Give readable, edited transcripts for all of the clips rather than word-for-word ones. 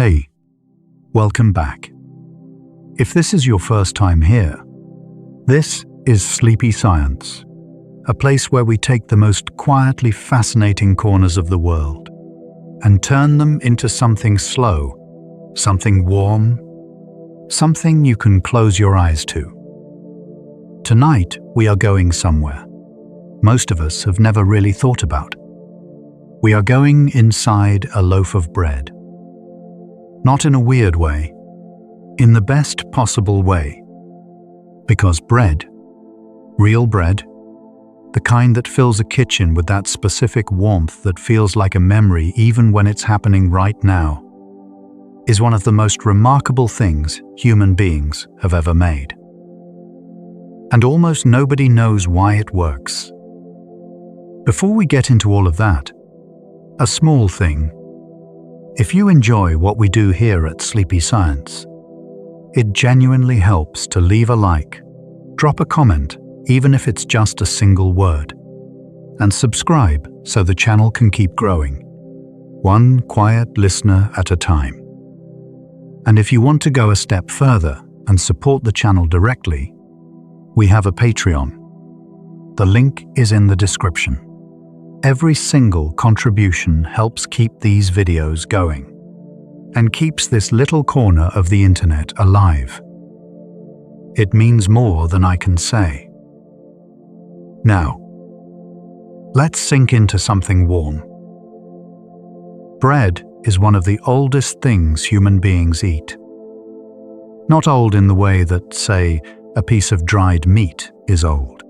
Hey, welcome back. If this is your first time here, this is Sleepy Science, a place where we take the most quietly fascinating corners of the world and turn them into something slow, something warm, something you can close your eyes to. Tonight, we are going somewhere most of us have never really thought about. We are going inside a loaf of bread. Not in a weird way, in the best possible way. Because bread, real bread, the kind that fills a kitchen with that specific warmth that feels like a memory even when it's happening right now, is one of the most remarkable things human beings have ever made. And almost nobody knows why it works. Before we get into all of that, a small thing. If you enjoy what we do here at Sleepy Science, it genuinely helps to leave a like, drop a comment, even if it's just a single word, and subscribe so the channel can keep growing, one quiet listener at a time. And if you want to go a step further and support the channel directly, we have a Patreon. The link is in the description. Every single contribution helps keep these videos going and keeps this little corner of the internet alive. It means more than I can say. Now, let's sink into something warm. Bread is one of the oldest things human beings eat. Not old in the way that, say, a piece of dried meat is old.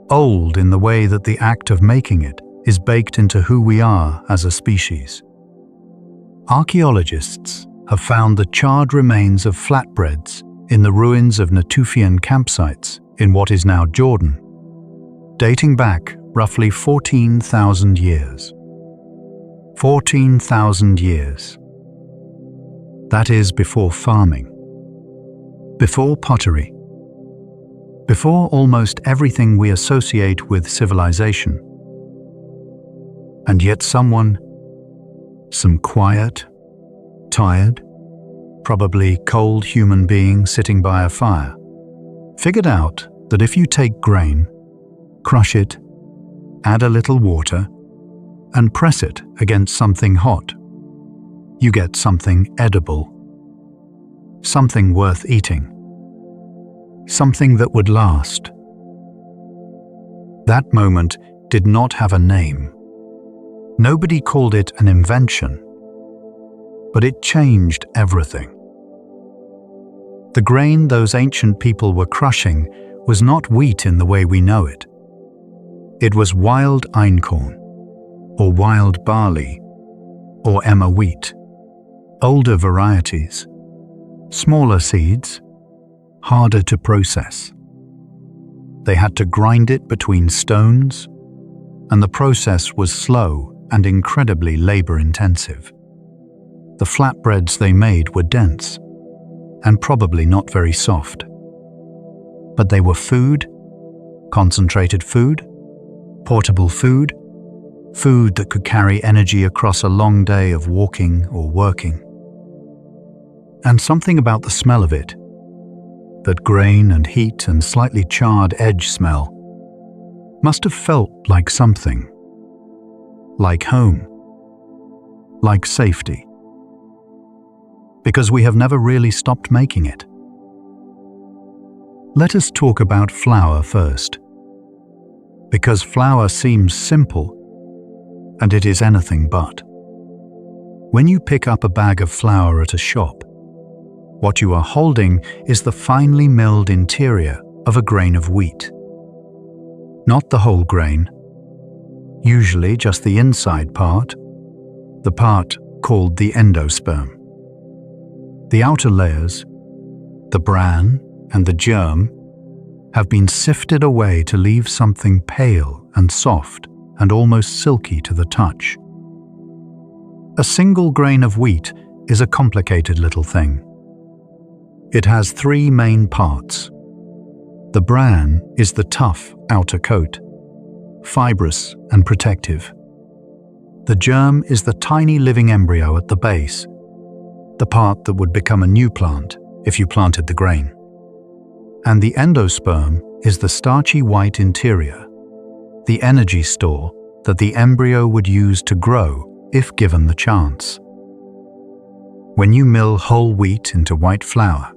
Old in the way that the act of making it is baked into who we are as a species. Archaeologists have found the charred remains of flatbreads in the ruins of Natufian campsites in what is now Jordan, dating back roughly 14,000 years. 14,000 years. That is before farming, before pottery, before almost everything we associate with civilization. And yet some quiet, tired, probably cold human being sitting by a fire, figured out that if you take grain, crush it, add a little water, and press it against something hot, you get something edible, something worth eating, something that would last. That moment did not have a name. Nobody called it an invention, but it changed everything. The grain those ancient people were crushing was not wheat in the way we know it. It was wild einkorn, or wild barley, or emmer wheat, older varieties, smaller seeds, harder to process. They had to grind it between stones, and the process was slow and incredibly labor-intensive. The flatbreads they made were dense, and probably not very soft. But they were food, concentrated food, portable food, food that could carry energy across a long day of walking or working. And something about the smell of it, that grain and heat and slightly charred edge smell, must have felt like something. Like home. Like safety. Because we have never really stopped making it. Let us talk about flour first. Because flour seems simple, and it is anything but. When you pick up a bag of flour at a shop, what you are holding is the finely milled interior of a grain of wheat. Not the whole grain, usually just the inside part, the part called the endosperm. The outer layers, the bran and the germ, have been sifted away to leave something pale and soft and almost silky to the touch. A single grain of wheat is a complicated little thing. It has three main parts. The bran is the tough outer coat, fibrous and protective. The germ is the tiny living embryo at the base, the part that would become a new plant if you planted the grain. And the endosperm is the starchy white interior, the energy store that the embryo would use to grow if given the chance. When you mill whole wheat into white flour,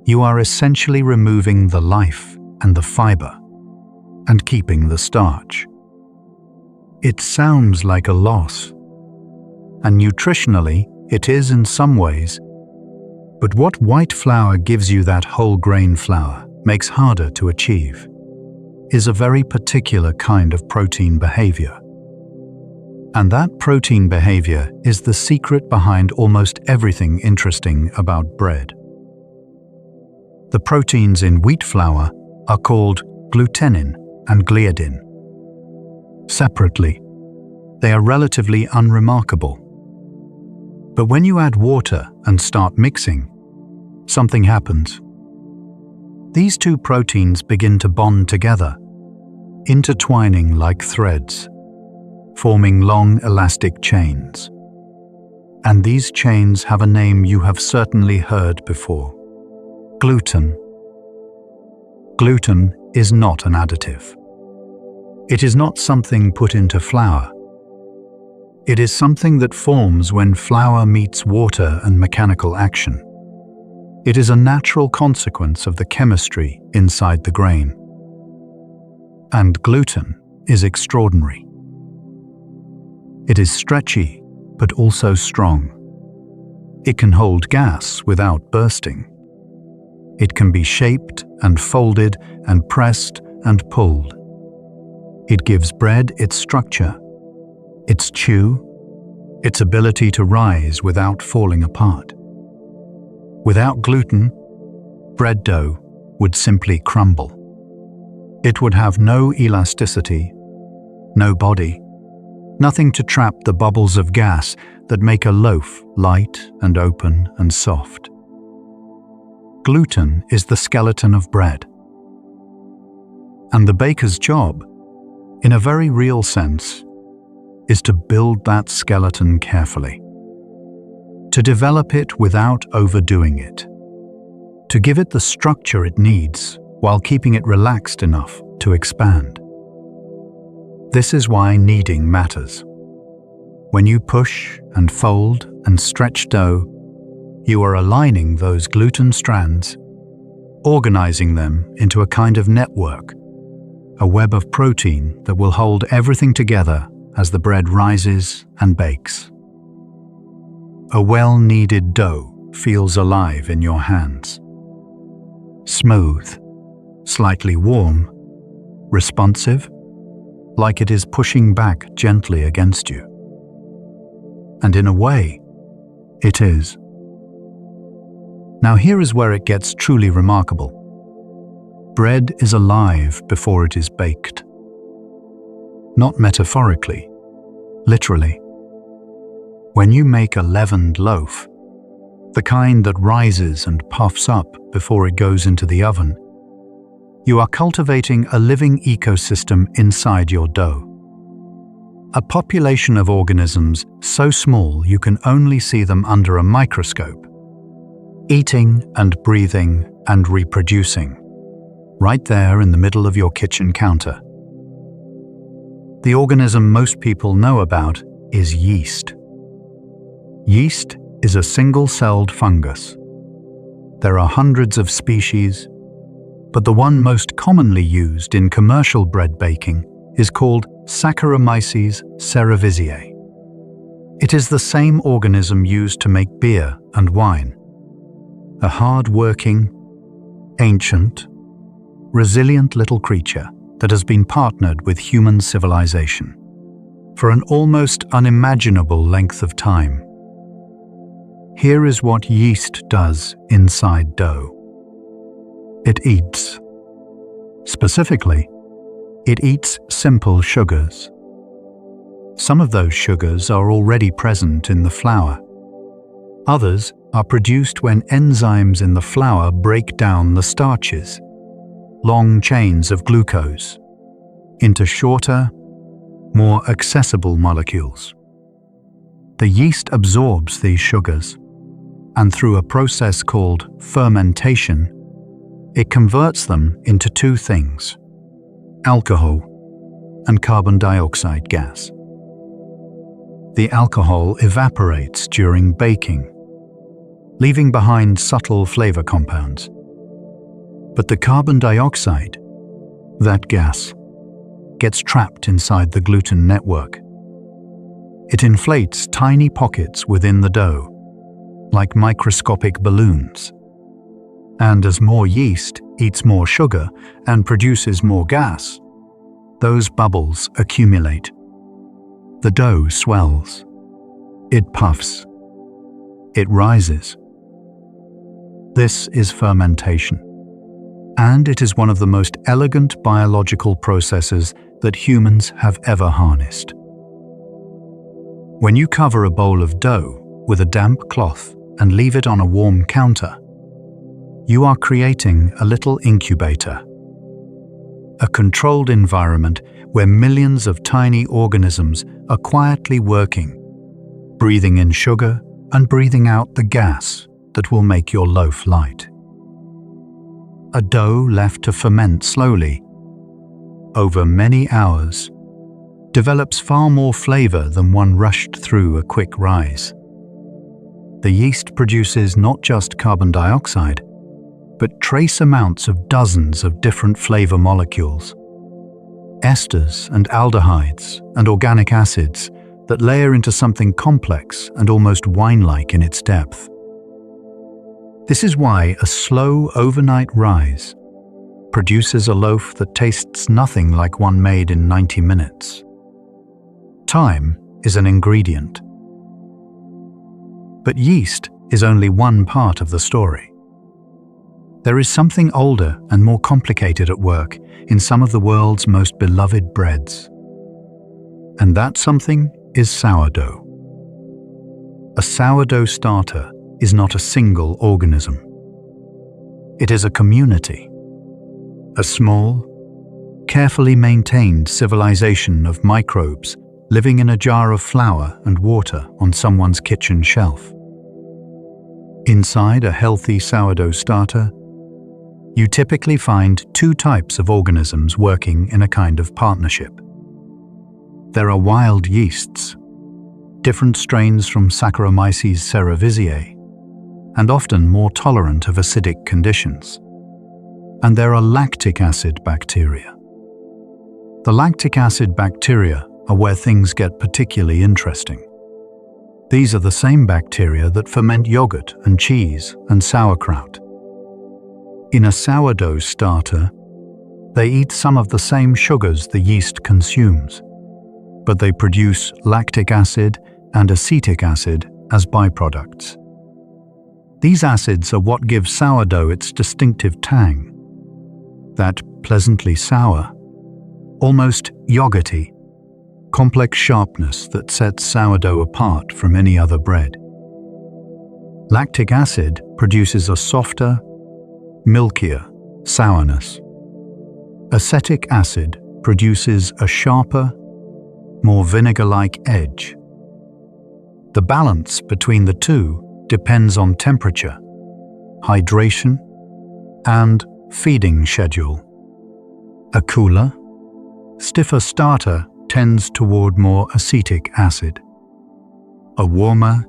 you are essentially removing the life and the fiber and keeping the starch. It sounds like a loss, and nutritionally it is in some ways, but what white flour gives you that whole grain flour makes harder to achieve is a very particular kind of protein behavior. And that protein behavior is the secret behind almost everything interesting about bread. The proteins in wheat flour are called glutenin and gliadin. Separately, they are relatively unremarkable. But when you add water and start mixing, something happens. These two proteins begin to bond together, intertwining like threads, forming long elastic chains. And these chains have a name you have certainly heard before: gluten. Gluten is not an additive. It is not something put into flour. It is something that forms when flour meets water and mechanical action. It is a natural consequence of the chemistry inside the grain. And gluten is extraordinary. It is stretchy, but also strong. It can hold gas without bursting. It can be shaped and folded and pressed and pulled. It gives bread its structure, its chew, its ability to rise without falling apart. Without gluten, bread dough would simply crumble. It would have no elasticity, no body, nothing to trap the bubbles of gas that make a loaf light and open and soft. Gluten is the skeleton of bread. And the baker's job, in a very real sense, is to build that skeleton carefully, to develop it without overdoing it, to give it the structure it needs while keeping it relaxed enough to expand. This is why kneading matters. When you push and fold and stretch dough, you are aligning those gluten strands, organizing them into a kind of network, a web of protein that will hold everything together as the bread rises and bakes. A well-kneaded dough feels alive in your hands. Smooth, slightly warm, responsive, like it is pushing back gently against you. And in a way, it is. Now here is where it gets truly remarkable. Bread is alive before it is baked. Not metaphorically, literally. When you make a leavened loaf, the kind that rises and puffs up before it goes into the oven, you are cultivating a living ecosystem inside your dough. A population of organisms so small you can only see them under a microscope, eating and breathing and reproducing, right there in the middle of your kitchen counter. The organism most people know about is yeast. Yeast is a single-celled fungus. There are hundreds of species, but the one most commonly used in commercial bread baking is called Saccharomyces cerevisiae. It is the same organism used to make beer and wine. A hard-working, ancient, resilient little creature that has been partnered with human civilization for an almost unimaginable length of time. Here is what yeast does inside dough. It eats. Specifically, it eats simple sugars. Some of those sugars are already present in the flour. Others are produced when enzymes in the flour break down the starches, long chains of glucose, into shorter, more accessible molecules. The yeast absorbs these sugars and through a process called fermentation, it converts them into two things: alcohol and carbon dioxide gas. The alcohol evaporates during baking, leaving behind subtle flavor compounds. But the carbon dioxide, that gas, gets trapped inside the gluten network. It inflates tiny pockets within the dough, like microscopic balloons. And as more yeast eats more sugar and produces more gas, those bubbles accumulate. The dough swells. It puffs. It rises. This is fermentation, and it is one of the most elegant biological processes that humans have ever harnessed. When you cover a bowl of dough with a damp cloth and leave it on a warm counter, you are creating a little incubator, a controlled environment where millions of tiny organisms are quietly working, breathing in sugar and breathing out the gas that will make your loaf light. A dough left to ferment slowly, over many hours, develops far more flavor than one rushed through a quick rise. The yeast produces not just carbon dioxide, but trace amounts of dozens of different flavor molecules, esters and aldehydes and organic acids that layer into something complex and almost wine-like in its depth. This is why a slow overnight rise produces a loaf that tastes nothing like one made in 90 minutes. Time is an ingredient. But yeast is only one part of the story. There is something older and more complicated at work in some of the world's most beloved breads. And that something is sourdough. A sourdough starter is not a single organism. It is a community, a small, carefully maintained civilization of microbes living in a jar of flour and water on someone's kitchen shelf. Inside a healthy sourdough starter, you typically find two types of organisms working in a kind of partnership. There are wild yeasts, different strains from Saccharomyces cerevisiae, and often more tolerant of acidic conditions. And there are lactic acid bacteria. The lactic acid bacteria are where things get particularly interesting. These are the same bacteria that ferment yogurt and cheese and sauerkraut. In a sourdough starter, they eat some of the same sugars the yeast consumes, but they produce lactic acid and acetic acid as byproducts. These acids are what give sourdough its distinctive tang, that pleasantly sour, almost yogurty, complex sharpness that sets sourdough apart from any other bread. Lactic acid produces a softer, milkier sourness. Acetic acid produces a sharper, more vinegar-like edge. The balance between the two depends on temperature, hydration, and feeding schedule. A cooler, stiffer starter tends toward more acetic acid. A warmer,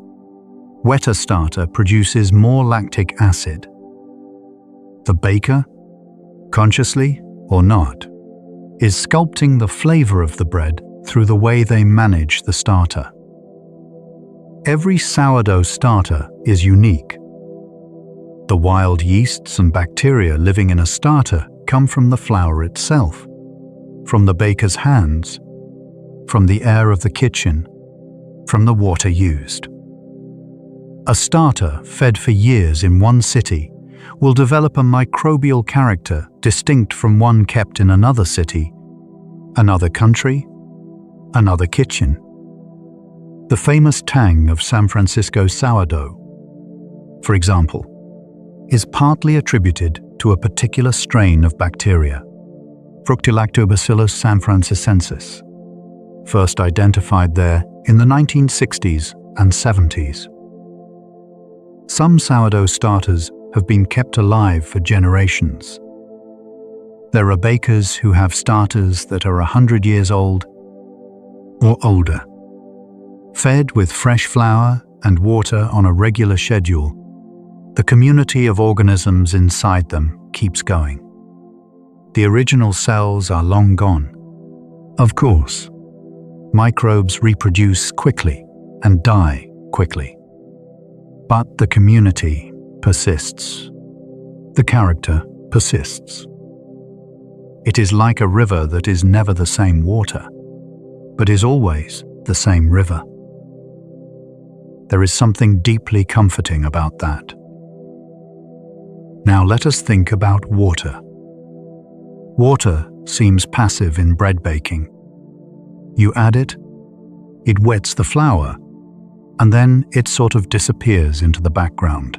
wetter starter produces more lactic acid. The baker, consciously or not, is sculpting the flavor of the bread through the way they manage the starter. Every sourdough starter is unique. The wild yeasts and bacteria living in a starter come from the flour itself, from the baker's hands, from the air of the kitchen, from the water used. A starter fed for years in one city will develop a microbial character distinct from one kept in another city, another country, another kitchen. The famous tang of San Francisco sourdough, for example, is partly attributed to a particular strain of bacteria, Fructilactobacillus sanfrancisensis, first identified there in the 1960s and 70s. Some sourdough starters have been kept alive for generations. There are bakers who have starters that are 100 years old or older. Fed with fresh flour and water on a regular schedule, the community of organisms inside them keeps going. The original cells are long gone. Of course, microbes reproduce quickly and die quickly. But the community persists. The character persists. It is like a river that is never the same water, but is always the same river. There is something deeply comforting about that. Now let us think about water. Water seems passive in bread baking. You add it, it wets the flour, and then it sort of disappears into the background.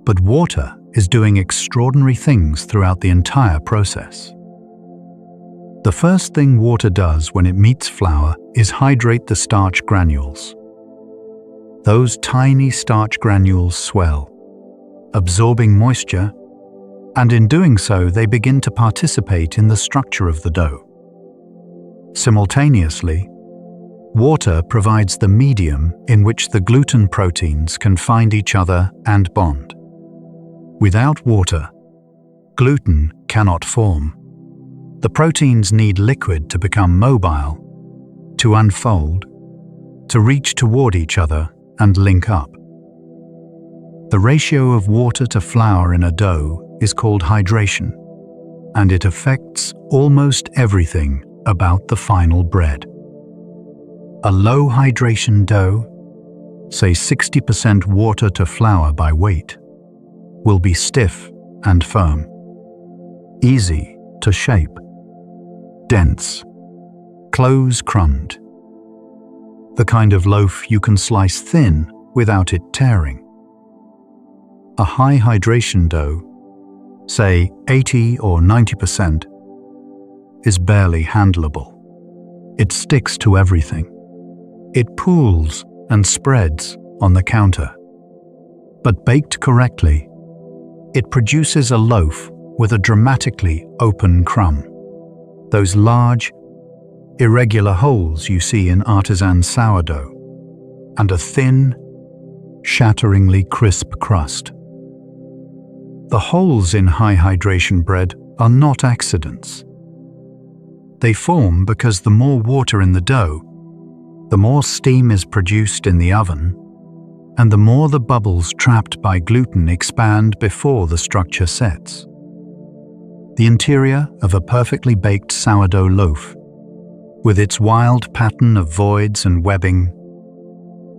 But water is doing extraordinary things throughout the entire process. The first thing water does when it meets flour is hydrate the starch granules. Those tiny starch granules swell, absorbing moisture, and in doing so they begin to participate in the structure of the dough. Simultaneously, water provides the medium in which the gluten proteins can find each other and bond. Without water, gluten cannot form. The proteins need liquid to become mobile, to unfold, to reach toward each other and link up. The ratio of water to flour in a dough is called hydration, and it affects almost everything about the final bread. A low hydration dough, say 60% water to flour by weight, will be stiff and firm, easy to shape, dense, close-crumbed, the kind of loaf you can slice thin without it tearing. A high hydration dough, say 80 or 90%, is barely handleable. It sticks to everything. It pools and spreads on the counter. But baked correctly, it produces a loaf with a dramatically open crumb. Those large, irregular holes you see in artisan sourdough, and a thin, shatteringly crisp crust. The holes in high hydration bread are not accidents. They form because the more water in the dough, the more steam is produced in the oven, and the more the bubbles trapped by gluten expand before the structure sets. The interior of a perfectly baked sourdough loaf, with its wild pattern of voids and webbing,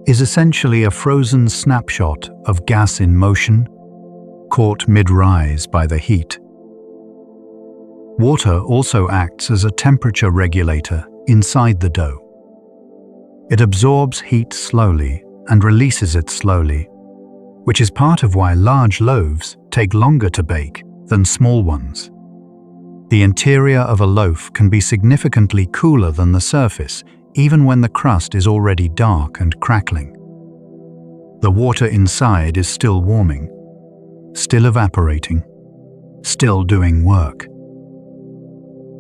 is essentially a frozen snapshot of gas in motion, caught mid-rise by the heat. Water also acts as a temperature regulator inside the dough. It absorbs heat slowly and releases it slowly, which is part of why large loaves take longer to bake than small ones. The interior of a loaf can be significantly cooler than the surface, even when the crust is already dark and crackling. The water inside is still warming, still evaporating, still doing work.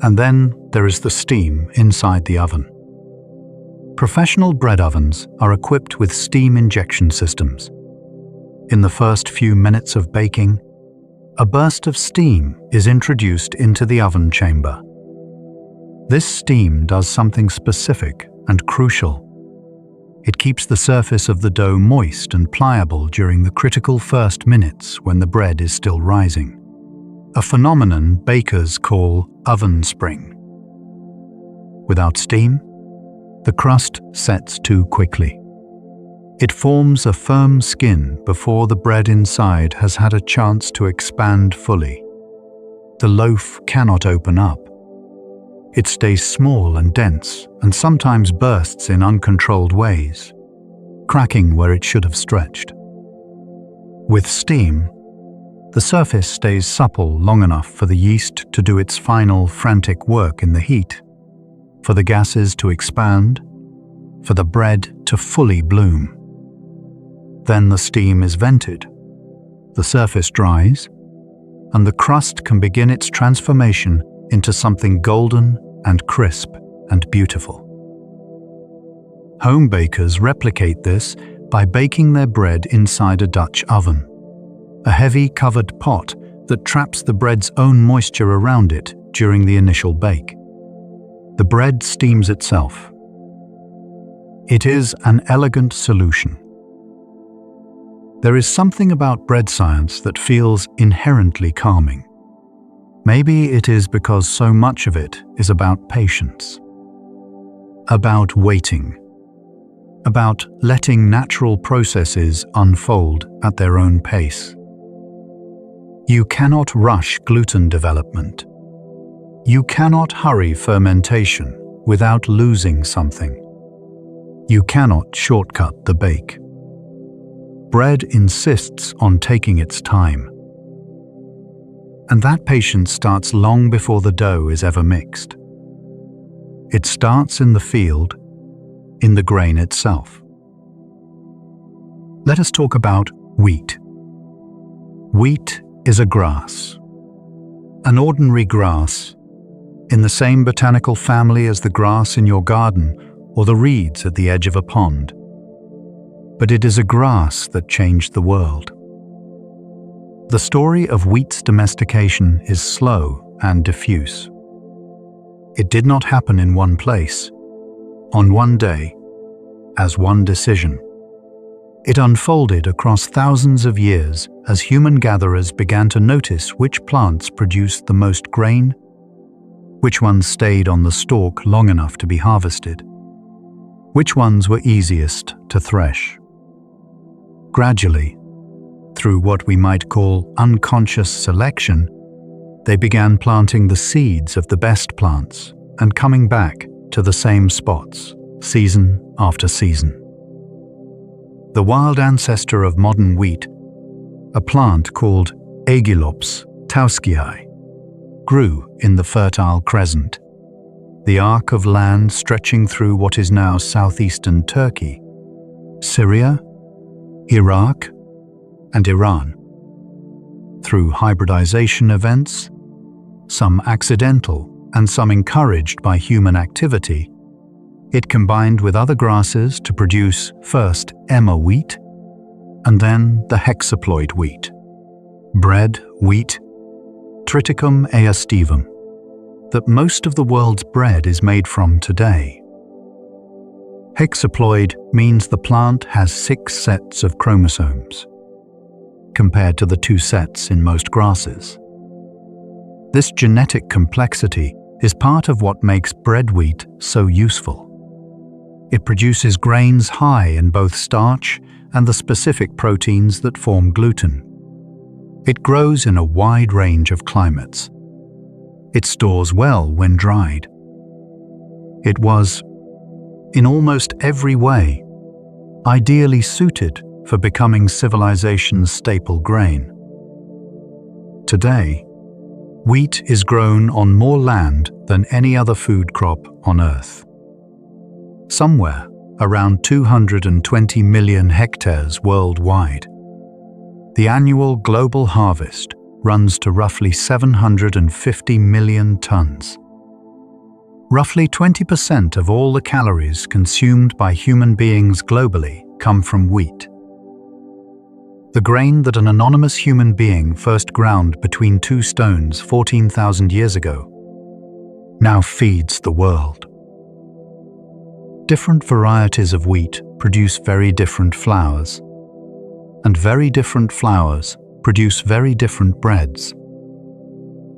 And then there is the steam inside the oven. Professional bread ovens are equipped with steam injection systems. In the first few minutes of baking, a burst of steam is introduced into the oven chamber. This steam does something specific and crucial. It keeps the surface of the dough moist and pliable during the critical first minutes when the bread is still rising, a phenomenon bakers call oven spring. Without steam, the crust sets too quickly. It forms a firm skin before the bread inside has had a chance to expand fully. The loaf cannot open up. It stays small and dense and sometimes bursts in uncontrolled ways, cracking where it should have stretched. With steam, the surface stays supple long enough for the yeast to do its final frantic work in the heat, for the gases to expand, for the bread to fully bloom. Then the steam is vented, the surface dries, and the crust can begin its transformation into something golden and crisp and beautiful. Home bakers replicate this by baking their bread inside a Dutch oven, a heavy covered pot that traps the bread's own moisture around it during the initial bake. The bread steams itself. It is an elegant solution. There is something about bread science that feels inherently calming. Maybe it is because so much of it is about patience, about waiting, about letting natural processes unfold at their own pace. You cannot rush gluten development. You cannot hurry fermentation without losing something. You cannot shortcut the bake. Bread insists on taking its time. And that patience starts long before the dough is ever mixed. It starts in the field, in the grain itself. Let us talk about wheat. Wheat is a grass. An ordinary grass, in the same botanical family as the grass in your garden or the reeds at the edge of a pond. But it is a grass that changed the world. The story of wheat's domestication is slow and diffuse. It did not happen in one place, on one day, as one decision. It unfolded across thousands of years as human gatherers began to notice which plants produced the most grain, which ones stayed on the stalk long enough to be harvested, which ones were easiest to thresh. Gradually, through what we might call unconscious selection, they began planting the seeds of the best plants and coming back to the same spots, season after season. The wild ancestor of modern wheat, a plant called Aegilops tauskii, grew in the Fertile Crescent, the arc of land stretching through what is now southeastern Turkey, Syria, Iraq, and Iran. Through hybridization events, some accidental and some encouraged by human activity, it combined with other grasses to produce first emmer wheat and then the hexaploid wheat, bread wheat, Triticum aestivum, that most of the world's bread is made from today. Hexaploid means the plant has 6 sets of chromosomes, compared to the 2 sets in most grasses. This genetic complexity is part of what makes bread wheat so useful. It produces grains high in both starch and the specific proteins that form gluten. It grows in a wide range of climates. It stores well when dried. It was, in almost every way, ideally suited for becoming civilization's staple grain. Today, wheat is grown on more land than any other food crop on Earth. Somewhere around 220 million hectares worldwide. The annual global harvest runs to roughly 750 million tons. Roughly 20% of all the calories consumed by human beings globally come from wheat. The grain that an anonymous human being first ground between 2 stones 14,000 years ago now feeds the world. Different varieties of wheat produce very different flours, and very different flours produce very different breads.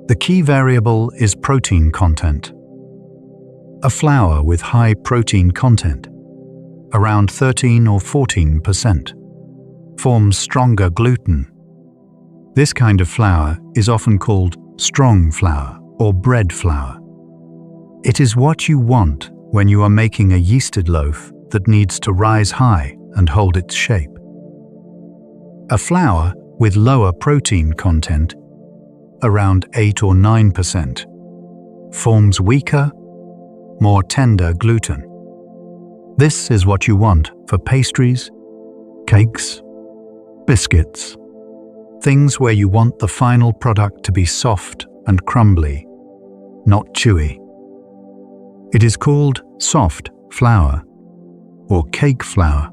The key variable is protein content. A flour with high protein content, around 13 or 14%, forms stronger gluten. This kind of flour is often called strong flour or bread flour. It is what you want when you are making a yeasted loaf that needs to rise high and hold its shape. A flour with lower protein content, around 8 or 9%, forms weaker, more tender gluten. This is what you want for pastries, cakes, Biscuits. Things where you want the final product to be soft and crumbly, not chewy. It is called soft flour, or cake flour,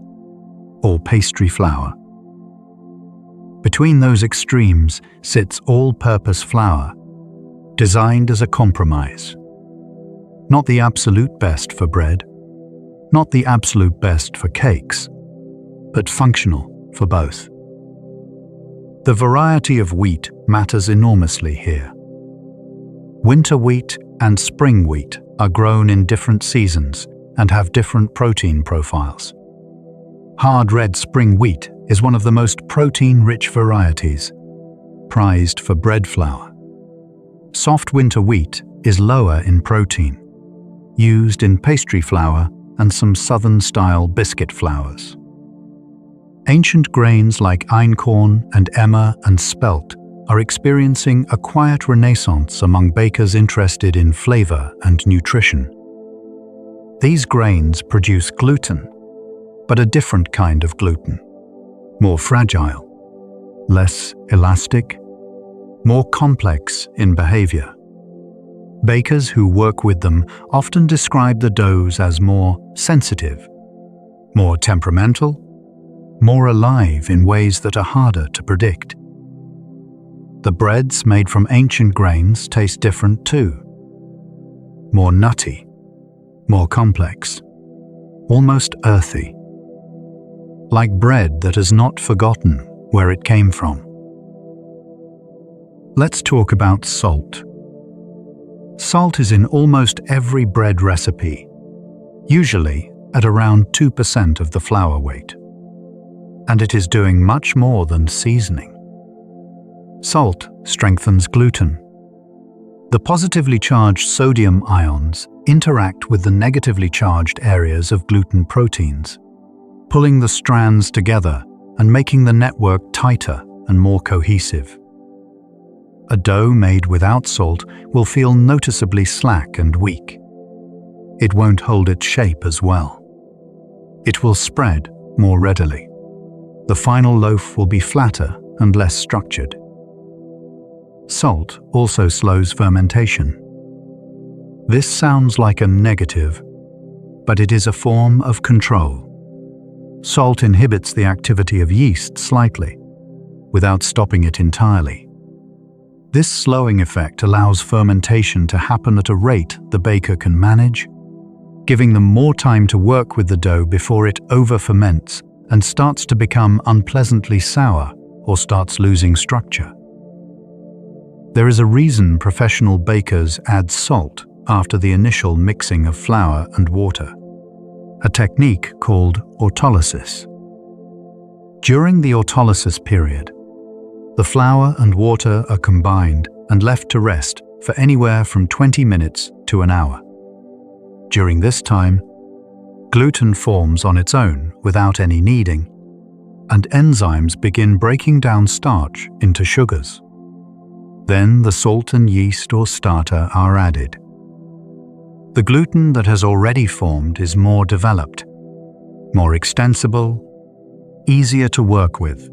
or pastry flour. Between those extremes sits all-purpose flour, designed as a compromise. Not the absolute best for bread, not the absolute best for cakes, but functional for both. The variety of wheat matters enormously here. Winter wheat and spring wheat are grown in different seasons and have different protein profiles. Hard red spring wheat is one of the most protein-rich varieties, prized for bread flour. Soft winter wheat is lower in protein, used in pastry flour and some southern-style biscuit flours. Ancient grains like einkorn and emmer and spelt are experiencing a quiet renaissance among bakers interested in flavor and nutrition. These grains produce gluten, but a different kind of gluten, more fragile, less elastic, more complex in behavior. Bakers who work with them often describe the doughs as more sensitive, more temperamental, more alive in ways that are harder to predict. The breads made from ancient grains taste different too. More nutty, more complex, almost earthy. Like bread that has not forgotten where it came from. Let's talk about salt. Salt is in almost every bread recipe, usually at around 2% of the flour weight. And it is doing much more than seasoning. Salt strengthens gluten. The positively charged sodium ions interact with the negatively charged areas of gluten proteins, pulling the strands together and making the network tighter and more cohesive. A dough made without salt will feel noticeably slack and weak. It won't hold its shape as well. It will spread more readily. The final loaf will be flatter and less structured. Salt also slows fermentation. This sounds like a negative, but it is a form of control. Salt inhibits the activity of yeast slightly, without stopping it entirely. This slowing effect allows fermentation to happen at a rate the baker can manage, giving them more time to work with the dough before it over-ferments and starts to become unpleasantly sour or starts losing structure. There is a reason professional bakers add salt after the initial mixing of flour and water, a technique called autolysis. During the autolysis period, the flour and water are combined and left to rest for anywhere from 20 minutes to an hour. During this time, gluten forms on its own without any kneading, and enzymes begin breaking down starch into sugars. Then the salt and yeast or starter are added. The gluten that has already formed is more developed, more extensible, easier to work with.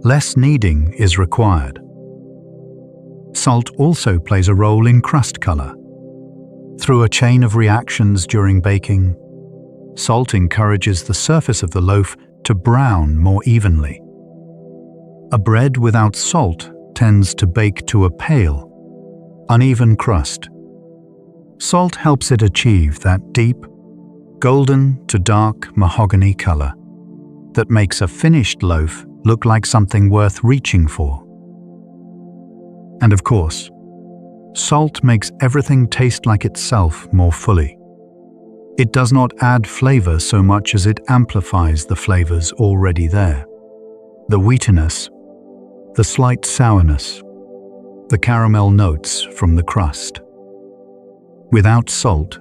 Less kneading is required. Salt also plays a role in crust color. Through a chain of reactions during baking, salt encourages the surface of the loaf to brown more evenly. A bread without salt tends to bake to a pale, uneven crust. Salt helps it achieve that deep, golden to dark mahogany color that makes a finished loaf look like something worth reaching for. And of course, salt makes everything taste like itself more fully. It does not add flavor so much as it amplifies the flavors already there. The wheatiness, the slight sourness, the caramel notes from the crust. Without salt,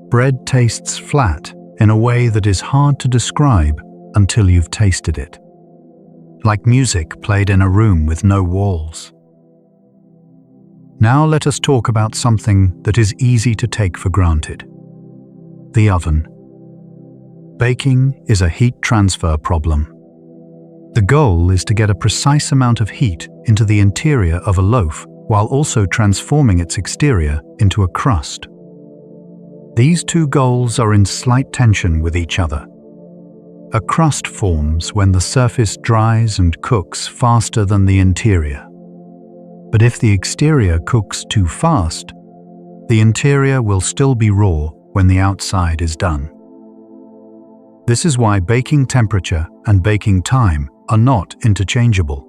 bread tastes flat in a way that is hard to describe until you've tasted it. Like music played in a room with no walls. Now let us talk about something that is easy to take for granted. The oven. Baking is a heat transfer problem. The goal is to get a precise amount of heat into the interior of a loaf while also transforming its exterior into a crust. These two goals are in slight tension with each other. A crust forms when the surface dries and cooks faster than the interior. But if the exterior cooks too fast, the interior will still be raw when the outside is done. This is why baking temperature and baking time are not interchangeable.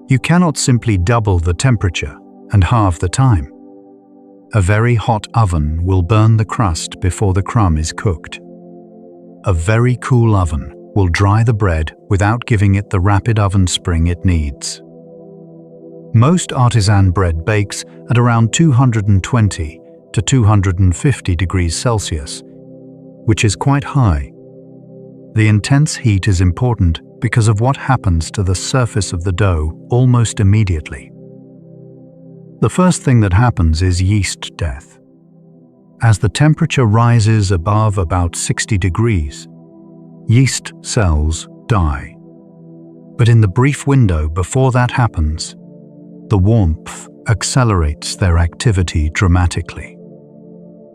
You cannot simply double the temperature and halve the time. A very hot oven will burn the crust before the crumb is cooked. A very cool oven will dry the bread without giving it the rapid oven spring it needs. Most artisan bread bakes at around 220 to 250 degrees Celsius, which is quite high. The intense heat is important because of what happens to the surface of the dough almost immediately. The first thing that happens is yeast death. As the temperature rises above about 60 degrees, yeast cells die. But in the brief window before that happens, the warmth accelerates their activity dramatically.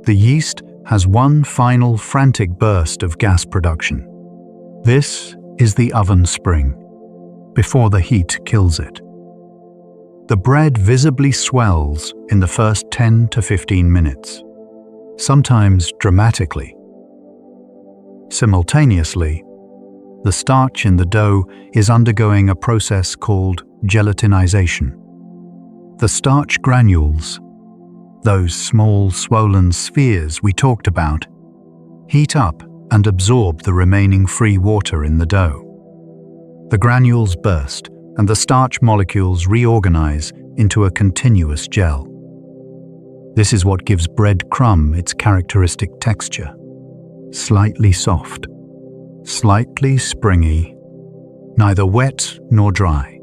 The yeast has one final frantic burst of gas production. This is the oven spring, before the heat kills it. The bread visibly swells in the first 10 to 15 minutes, sometimes dramatically. Simultaneously, the starch in the dough is undergoing a process called gelatinization. The starch granules, those small swollen spheres we talked about, heat up and absorb the remaining free water in the dough. The granules burst and the starch molecules reorganize into a continuous gel. This is what gives bread crumb its characteristic texture. Slightly soft, slightly springy, neither wet nor dry.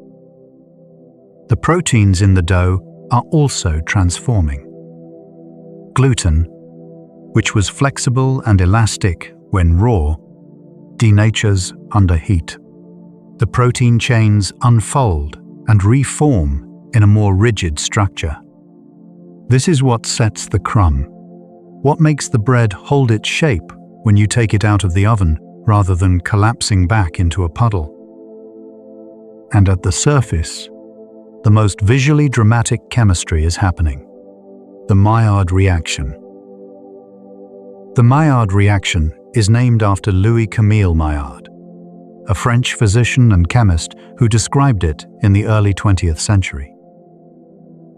The proteins in the dough are also transforming. Gluten, which was flexible and elastic when raw, denatures under heat. The protein chains unfold and reform in a more rigid structure. This is what sets the crumb, what makes the bread hold its shape when you take it out of the oven rather than collapsing back into a puddle. And at the surface, the most visually dramatic chemistry is happening: the Maillard reaction. The Maillard reaction is named after Louis Camille Maillard, a French physician and chemist who described it in the early 20th century.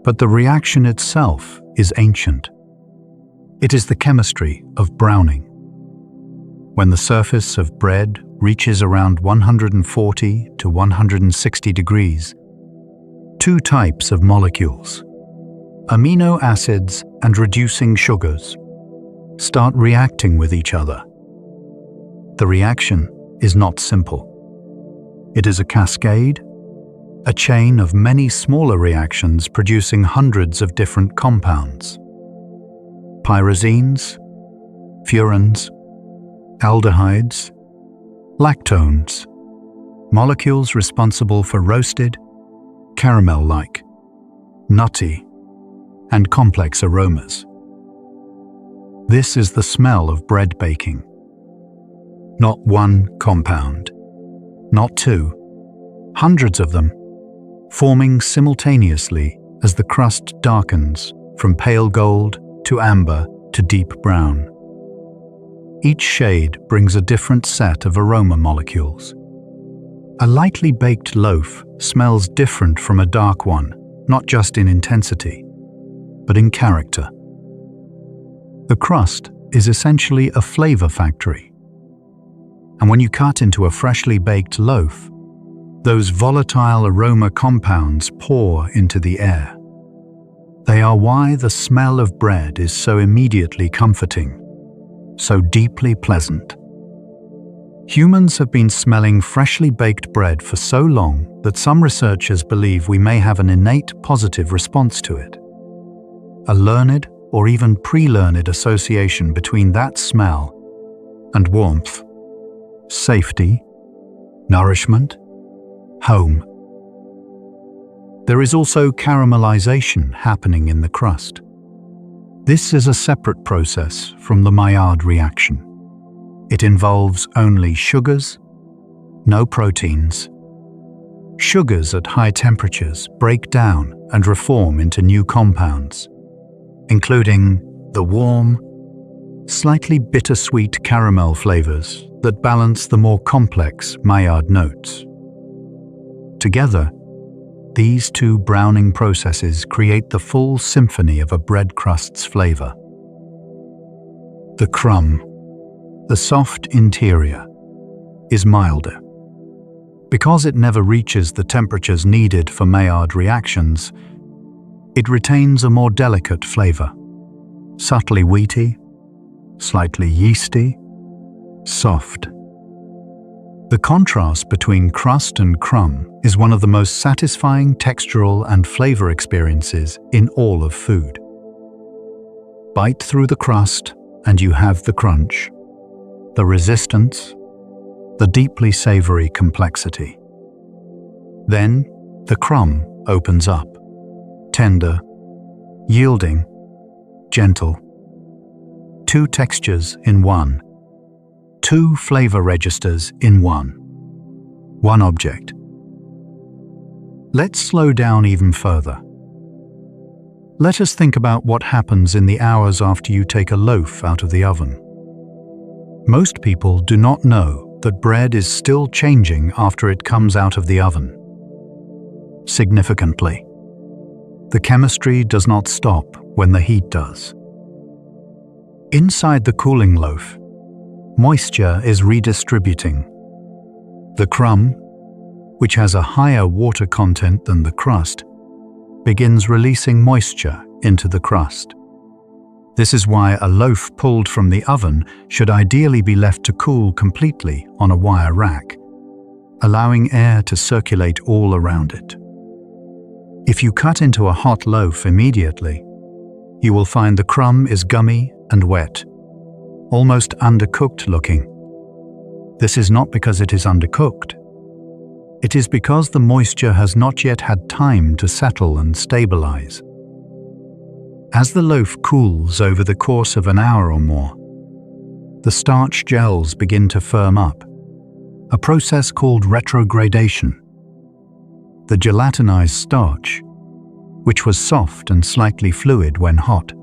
But the reaction itself is ancient. It is the chemistry of browning. When the surface of bread reaches around 140 to 160 degrees, two types of molecules, amino acids and reducing sugars, start reacting with each other. The reaction is not simple. It is a cascade, a chain of many smaller reactions producing hundreds of different compounds. Pyrazines, furans, aldehydes, lactones, molecules responsible for roasted, caramel-like, nutty, and complex aromas. This is the smell of bread baking. Not one compound, not two, hundreds of them, forming simultaneously as the crust darkens from pale gold to amber to deep brown. Each shade brings a different set of aroma molecules. A lightly baked loaf smells different from a dark one, not just in intensity, but in character. The crust is essentially a flavor factory. And when you cut into a freshly baked loaf, those volatile aroma compounds pour into the air. They are why the smell of bread is so immediately comforting, so deeply pleasant. Humans have been smelling freshly baked bread for so long that some researchers believe we may have an innate positive response to it. A learned or even pre-learned association between that smell and warmth, safety, nourishment, home. There is also caramelization happening in the crust. This is a separate process from the Maillard reaction. It involves only sugars, no proteins. Sugars at high temperatures break down and reform into new compounds, including the warm, slightly bittersweet caramel flavors that balance the more complex Maillard notes. Together, these two browning processes create the full symphony of a bread crust's flavor. The crumb, the soft interior, is milder. Because it never reaches the temperatures needed for Maillard reactions, it retains a more delicate flavor, subtly wheaty, slightly yeasty, soft. The contrast between crust and crumb is one of the most satisfying textural and flavor experiences in all of food. Bite through the crust and you have the crunch, the resistance, the deeply savory complexity. Then the crumb opens up, tender, yielding, gentle. Two textures in one. Two flavor registers in one. One object. Let's slow down even further. Let us think about what happens in the hours after you take a loaf out of the oven. Most people do not know that bread is still changing after it comes out of the oven. Significantly, the chemistry does not stop when the heat does. Inside the cooling loaf, moisture is redistributing. The crumb, which has a higher water content than the crust, begins releasing moisture into the crust. This is why a loaf pulled from the oven should ideally be left to cool completely on a wire rack, allowing air to circulate all around it. If you cut into a hot loaf immediately, you will find the crumb is gummy and wet, almost undercooked looking. This is not because it is undercooked. It is because the moisture has not yet had time to settle and stabilize. As the loaf cools over the course of an hour or more, the starch gels begin to firm up, a process called retrogradation. The gelatinized starch, which was soft and slightly fluid when hot,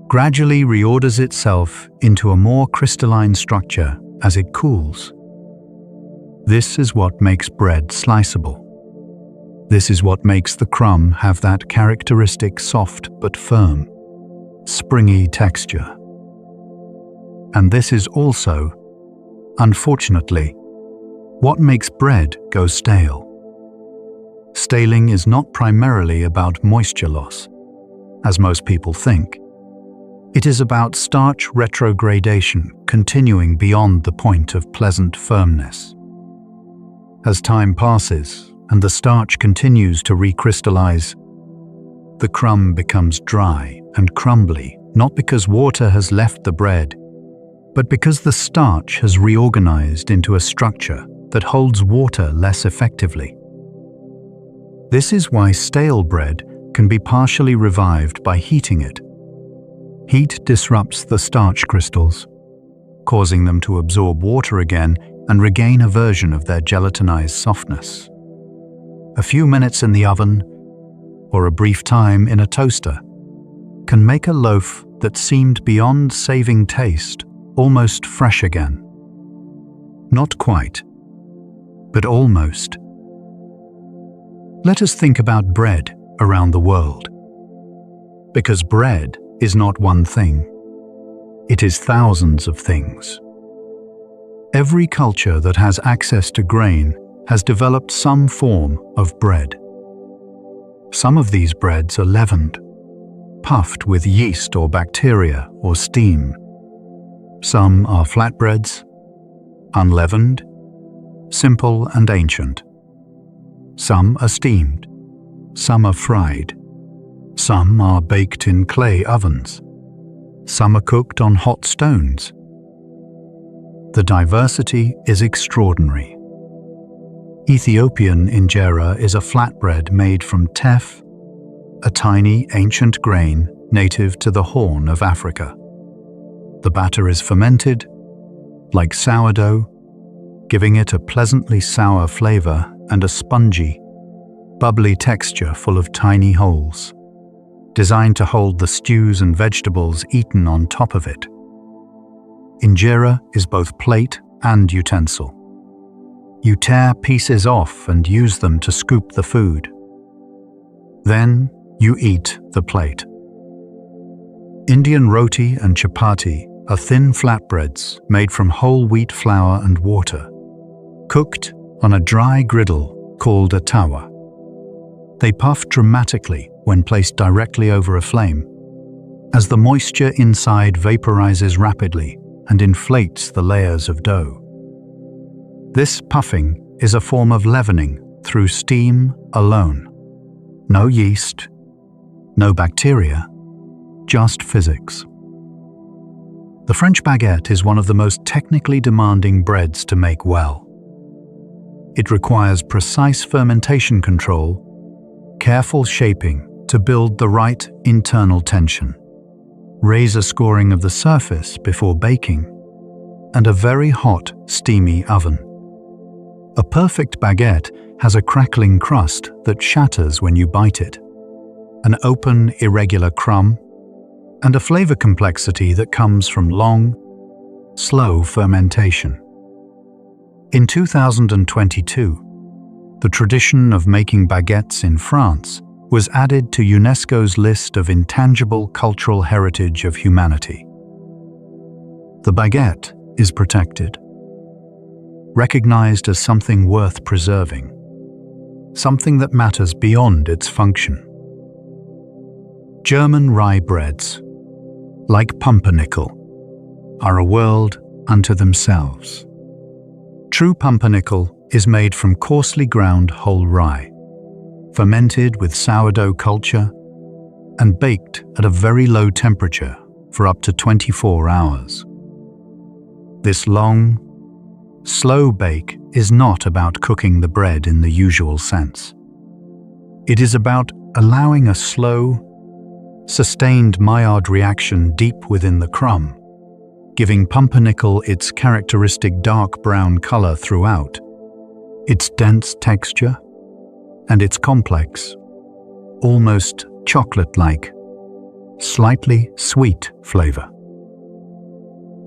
gradually reorders itself into a more crystalline structure as it cools. This is what makes bread sliceable. This is what makes the crumb have that characteristic soft but firm, springy texture. And this is also, unfortunately, what makes bread go stale. Staling is not primarily about moisture loss, as most people think. It is about starch retrogradation continuing beyond the point of pleasant firmness. As time passes and the starch continues to recrystallize, the crumb becomes dry and crumbly, not because water has left the bread, but because the starch has reorganized into a structure that holds water less effectively. This is why stale bread can be partially revived by heating it. Heat disrupts the starch crystals, causing them to absorb water again and regain a version of their gelatinized softness. A few minutes in the oven, or a brief time in a toaster, can make a loaf that seemed beyond saving taste almost fresh again. Not quite, but almost. Let us think about bread around the world. Because bread is not one thing. It is thousands of things. Every culture that has access to grain has developed some form of bread. Some of these breads are leavened, puffed with yeast or bacteria or steam. Some are flatbreads, unleavened, simple and ancient. Some are steamed, some are fried, some are baked in clay ovens, some are cooked on hot stones. The diversity is extraordinary. Ethiopian injera is a flatbread made from teff, a tiny ancient grain native to the Horn of Africa. The batter is fermented, like sourdough, giving it a pleasantly sour flavor and a spongy, bubbly texture full of tiny holes, designed to hold the stews and vegetables eaten on top of it. Injera is both plate and utensil. You tear pieces off and use them to scoop the food. Then you eat the plate. Indian roti and chapati are thin flatbreads made from whole wheat flour and water, cooked on a dry griddle called a tawa. They puff dramatically when placed directly over a flame, as the moisture inside vaporizes rapidly and inflates the layers of dough. This puffing is a form of leavening through steam alone. No yeast, no bacteria, just physics. The French baguette is one of the most technically demanding breads to make well. It requires precise fermentation control, careful shaping to build the right internal tension, razor scoring of the surface before baking, and a very hot, steamy oven. A perfect baguette has a crackling crust that shatters when you bite it, an open, irregular crumb, and a flavor complexity that comes from long, slow fermentation. In 2022, the tradition of making baguettes in France was added to UNESCO's list of intangible cultural heritage of humanity. The baguette is protected, recognized as something worth preserving, something that matters beyond its function. German rye breads, like pumpernickel, are a world unto themselves. True pumpernickel is made from coarsely ground whole rye, fermented with sourdough culture, and baked at a very low temperature for up to 24 hours. This long, slow bake is not about cooking the bread in the usual sense. It is about allowing a slow, sustained Maillard reaction deep within the crumb, giving pumpernickel its characteristic dark brown color throughout, its dense texture, and its complex, almost chocolate-like, slightly sweet flavor.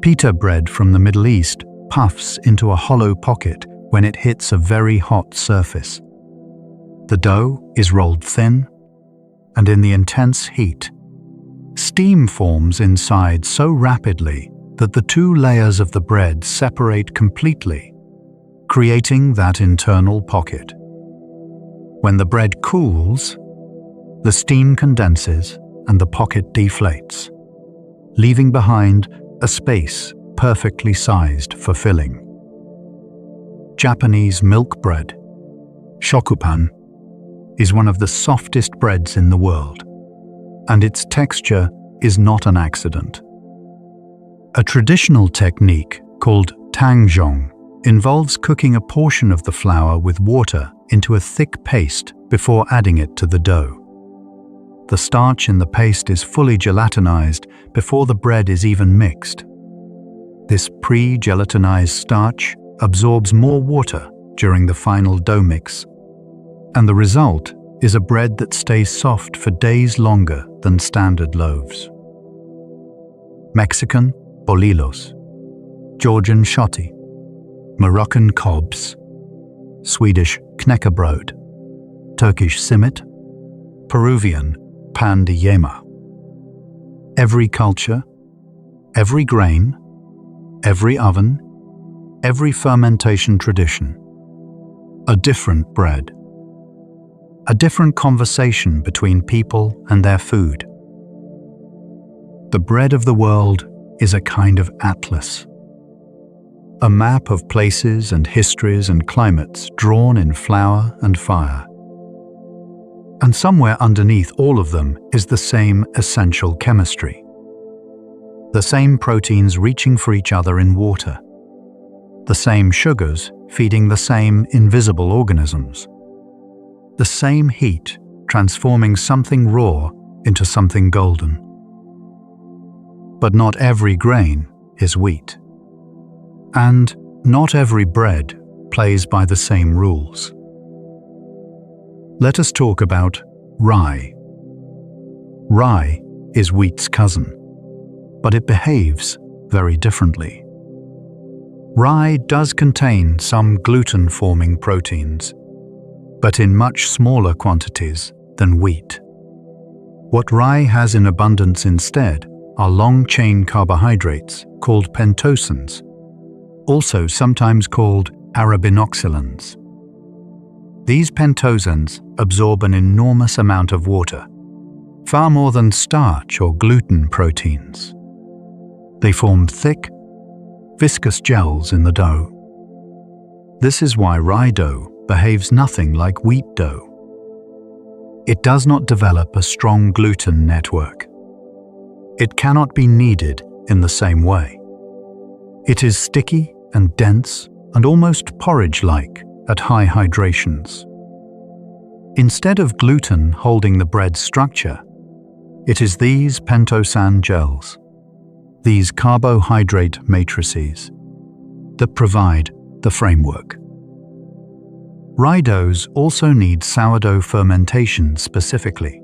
Pita bread from the Middle East puffs into a hollow pocket when it hits a very hot surface. The dough is rolled thin, and in the intense heat, steam forms inside so rapidly that the two layers of the bread separate completely, creating that internal pocket. When the bread cools, the steam condenses and the pocket deflates, leaving behind a space perfectly sized for filling. Japanese milk bread, shokupan, is one of the softest breads in the world, and its texture is not an accident. A traditional technique called tangjong involves cooking a portion of the flour with water into a thick paste before adding it to the dough. The starch in the paste is fully gelatinized before the bread is even mixed. This pre-gelatinized starch absorbs more water during the final dough mix, and the result is a bread that stays soft for days longer than standard loaves. Mexican bolillos, Georgian shoti, Moroccan kobs, Swedish knäckebröd, Turkish simit, Peruvian pan de yema. Every culture, every grain, every oven, every fermentation tradition, a different bread. A different conversation between people and their food. The bread of the world is a kind of atlas, a map of places and histories and climates drawn in flour and fire. And somewhere underneath all of them is the same essential chemistry, the same proteins reaching for each other in water, the same sugars feeding the same invisible organisms. The same heat transforming something raw into something golden. But not every grain is wheat. And not every bread plays by the same rules. Let us talk about rye. Rye is wheat's cousin, but it behaves very differently. Rye does contain some gluten-forming proteins, but in much smaller quantities than wheat. What rye has in abundance instead are long-chain carbohydrates called pentosans, also sometimes called arabinoxylans. These pentosans absorb an enormous amount of water, far more than starch or gluten proteins. They form thick, viscous gels in the dough. This is why rye dough behaves nothing like wheat dough. It does not develop a strong gluten network. It cannot be kneaded in the same way. It is sticky and dense and almost porridge-like at high hydrations. Instead of gluten holding the bread's structure, it is these pentosan gels, these carbohydrate matrices, that provide the framework. Rye doughs also need sourdough fermentation specifically.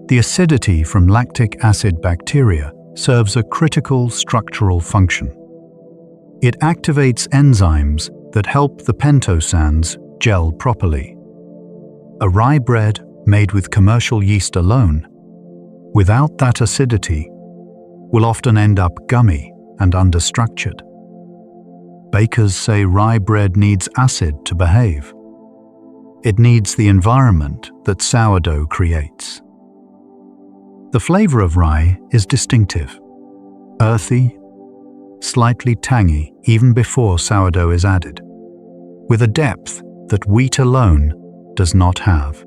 The acidity from lactic acid bacteria serves a critical structural function. It activates enzymes that help the pentosans gel properly. A rye bread made with commercial yeast alone, without that acidity, will often end up gummy and understructured. Bakers say rye bread needs acid to behave. It needs the environment that sourdough creates. The flavor of rye is distinctive, earthy, slightly tangy even before sourdough is added, with a depth that wheat alone does not have.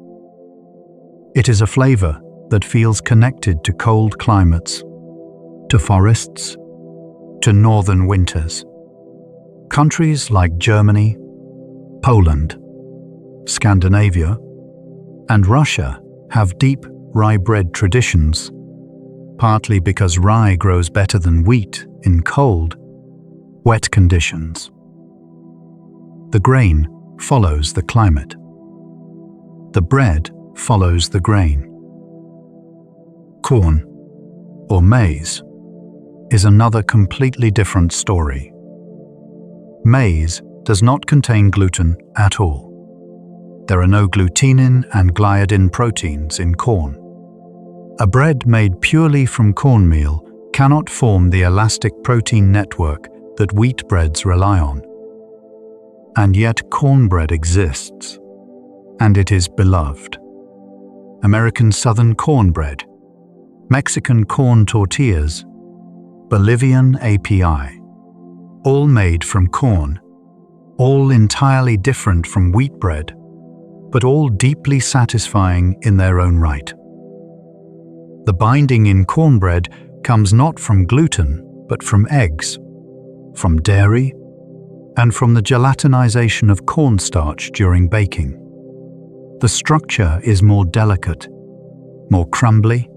It is a flavor that feels connected to cold climates, to forests, to northern winters. Countries like Germany, Poland, Scandinavia, and Russia have deep rye bread traditions, partly because rye grows better than wheat in cold, wet conditions. The grain follows the climate. The bread follows the grain. Corn, or maize, is another completely different story. Maize does not contain gluten at all. There are no glutenin and gliadin proteins in corn. A bread made purely from cornmeal cannot form the elastic protein network that wheat breads rely on. And yet cornbread exists, and it is beloved. American Southern cornbread, Mexican corn tortillas, Bolivian API, all made from corn, all entirely different from wheat bread, but all deeply satisfying in their own right. The binding in cornbread comes not from gluten, but from eggs, from dairy, and from the gelatinization of cornstarch during baking. The structure is more delicate, more crumbly,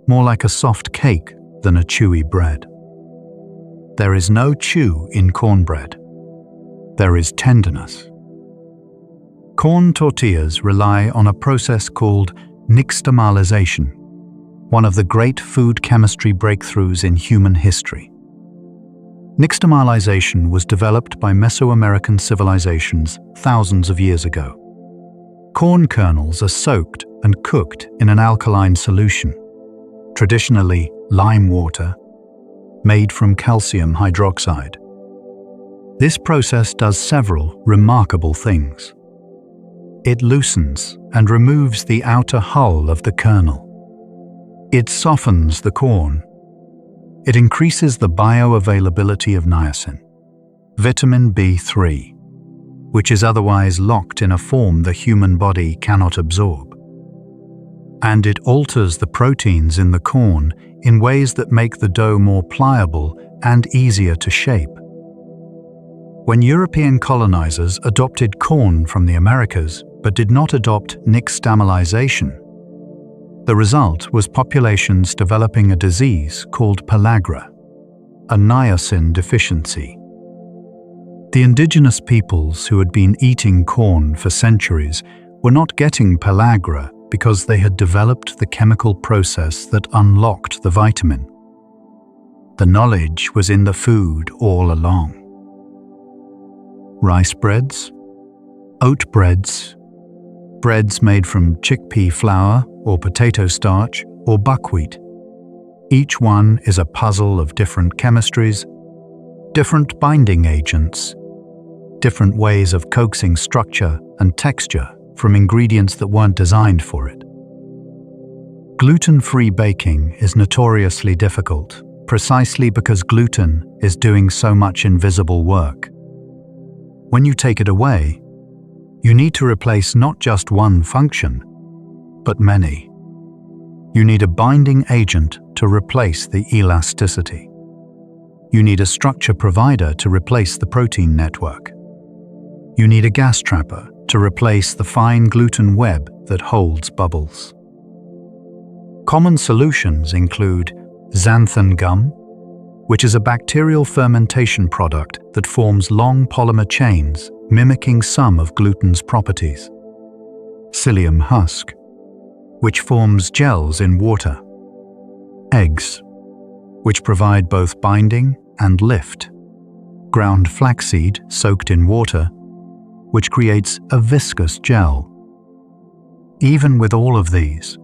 more like a soft cake than a chewy bread. There is no chew in cornbread. There is tenderness. Corn tortillas rely on a process called nixtamalization, one of the great food chemistry breakthroughs in human history. Nixtamalization was developed by Mesoamerican civilizations thousands of years ago. Corn kernels are soaked and cooked in an alkaline solution, traditionally lime water, made from calcium hydroxide. This process does several remarkable things. It loosens and removes the outer hull of the kernel. It softens the corn. It increases the bioavailability of niacin, vitamin B3, which is otherwise locked in a form the human body cannot absorb. And it alters the proteins in the corn in ways that make the dough more pliable and easier to shape. When European colonizers adopted corn from the Americas but did not adopt nixtamalization, the result was populations developing a disease called pellagra, a niacin deficiency. The indigenous peoples who had been eating corn for centuries were not getting pellagra because they had developed the chemical process that unlocked the vitamin. The knowledge was in the food all along. Rice breads, oat breads, breads made from chickpea flour or potato starch or buckwheat. Each one is a puzzle of different chemistries, different binding agents, different ways of coaxing structure and texture from ingredients that weren't designed for it. Gluten-free baking is notoriously difficult, precisely because gluten is doing so much invisible work. When you take it away, you need to replace not just one function, but many. You need a binding agent to replace the elasticity. You need a structure provider to replace the protein network. You need a gas trapper to replace the fine gluten web that holds bubbles. Common solutions include xanthan gum, which is a bacterial fermentation product that forms long polymer chains mimicking some of gluten's properties. Psyllium husk, which forms gels in water. Eggs, which provide both binding and lift. Ground flaxseed soaked in water, which creates a viscous gel. Even with all of these,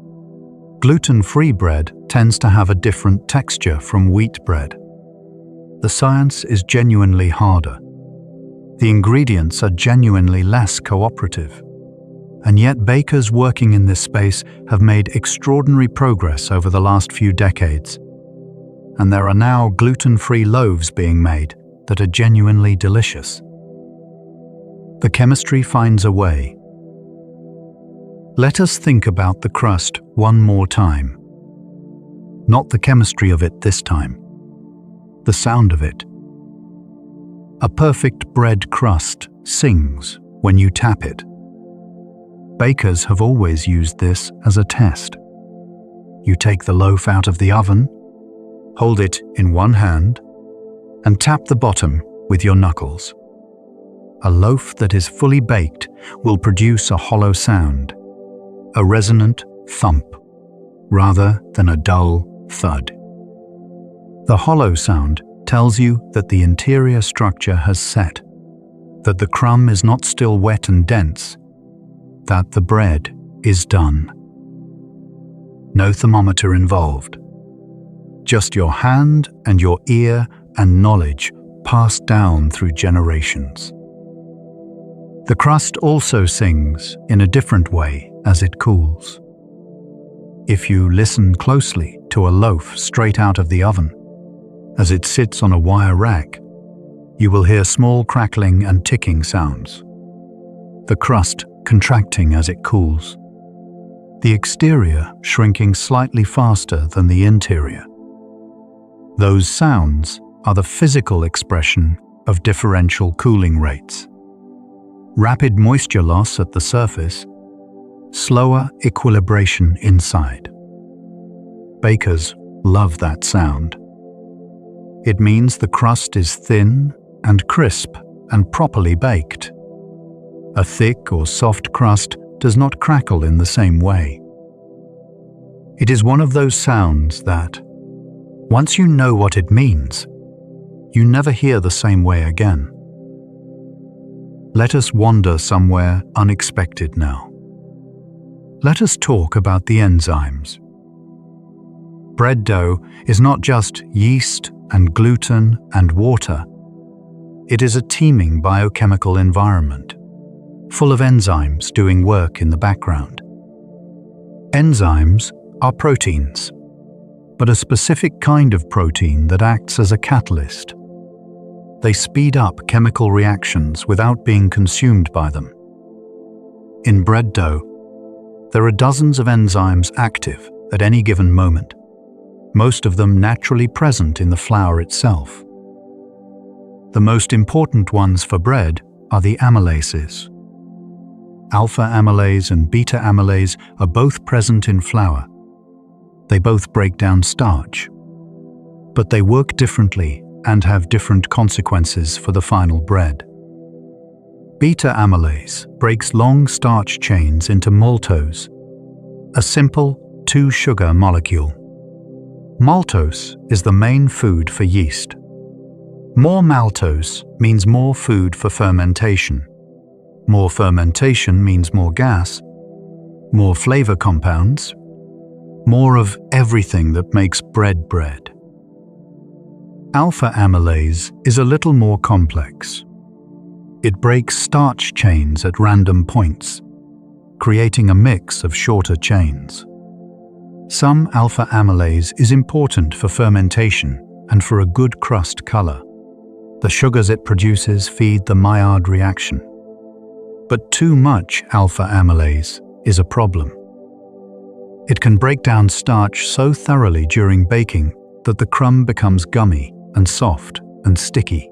gluten-free bread tends to have a different texture from wheat bread. The science is genuinely harder. The ingredients are genuinely less cooperative. And yet bakers working in this space have made extraordinary progress over the last few decades. And there are now gluten-free loaves being made that are genuinely delicious. The chemistry finds a way. Let us think about the crust one more time. Not the chemistry of it this time. The sound of it. A perfect bread crust sings when you tap it. Bakers have always used this as a test. You take the loaf out of the oven, hold it in one hand, and tap the bottom with your knuckles. A loaf that is fully baked will produce a hollow sound, a resonant thump, rather than a dull thud. The hollow sound tells you that the interior structure has set, that the crumb is not still wet and dense, that the bread is done. No thermometer involved. Just your hand and your ear and knowledge passed down through generations. The crust also sings in a different way as it cools. If you listen closely to a loaf straight out of the oven, as it sits on a wire rack, you will hear small crackling and ticking sounds. The crust contracting as it cools. The exterior shrinking slightly faster than the interior. Those sounds are the physical expression of differential cooling rates. Rapid moisture loss at the surface, slower equilibration inside. Bakers love that sound. It means the crust is thin and crisp and properly baked. A thick or soft crust does not crackle in the same way. It is one of those sounds that, once you know what it means, you never hear the same way again. Let us wander somewhere unexpected now. Let us talk about the enzymes. Bread dough is not just yeast and gluten and water. It is a teeming biochemical environment, full of enzymes doing work in the background. Enzymes are proteins, but a specific kind of protein that acts as a catalyst. They speed up chemical reactions without being consumed by them. In bread dough, there are dozens of enzymes active at any given moment, most of them naturally present in the flour itself. The most important ones for bread are the amylases. Alpha amylase and beta amylase are both present in flour. They both break down starch, but they work differently and have different consequences for the final bread. Beta amylase breaks long starch chains into maltose, a simple two-sugar molecule. Maltose is the main food for yeast. More maltose means more food for fermentation. More fermentation means more gas, more flavor compounds, more of everything that makes bread bread. Alpha amylase is a little more complex. It breaks starch chains at random points, creating a mix of shorter chains. Some alpha amylase is important for fermentation and for a good crust color. The sugars it produces feed the Maillard reaction. But too much alpha amylase is a problem. It can break down starch so thoroughly during baking that the crumb becomes gummy and soft and sticky.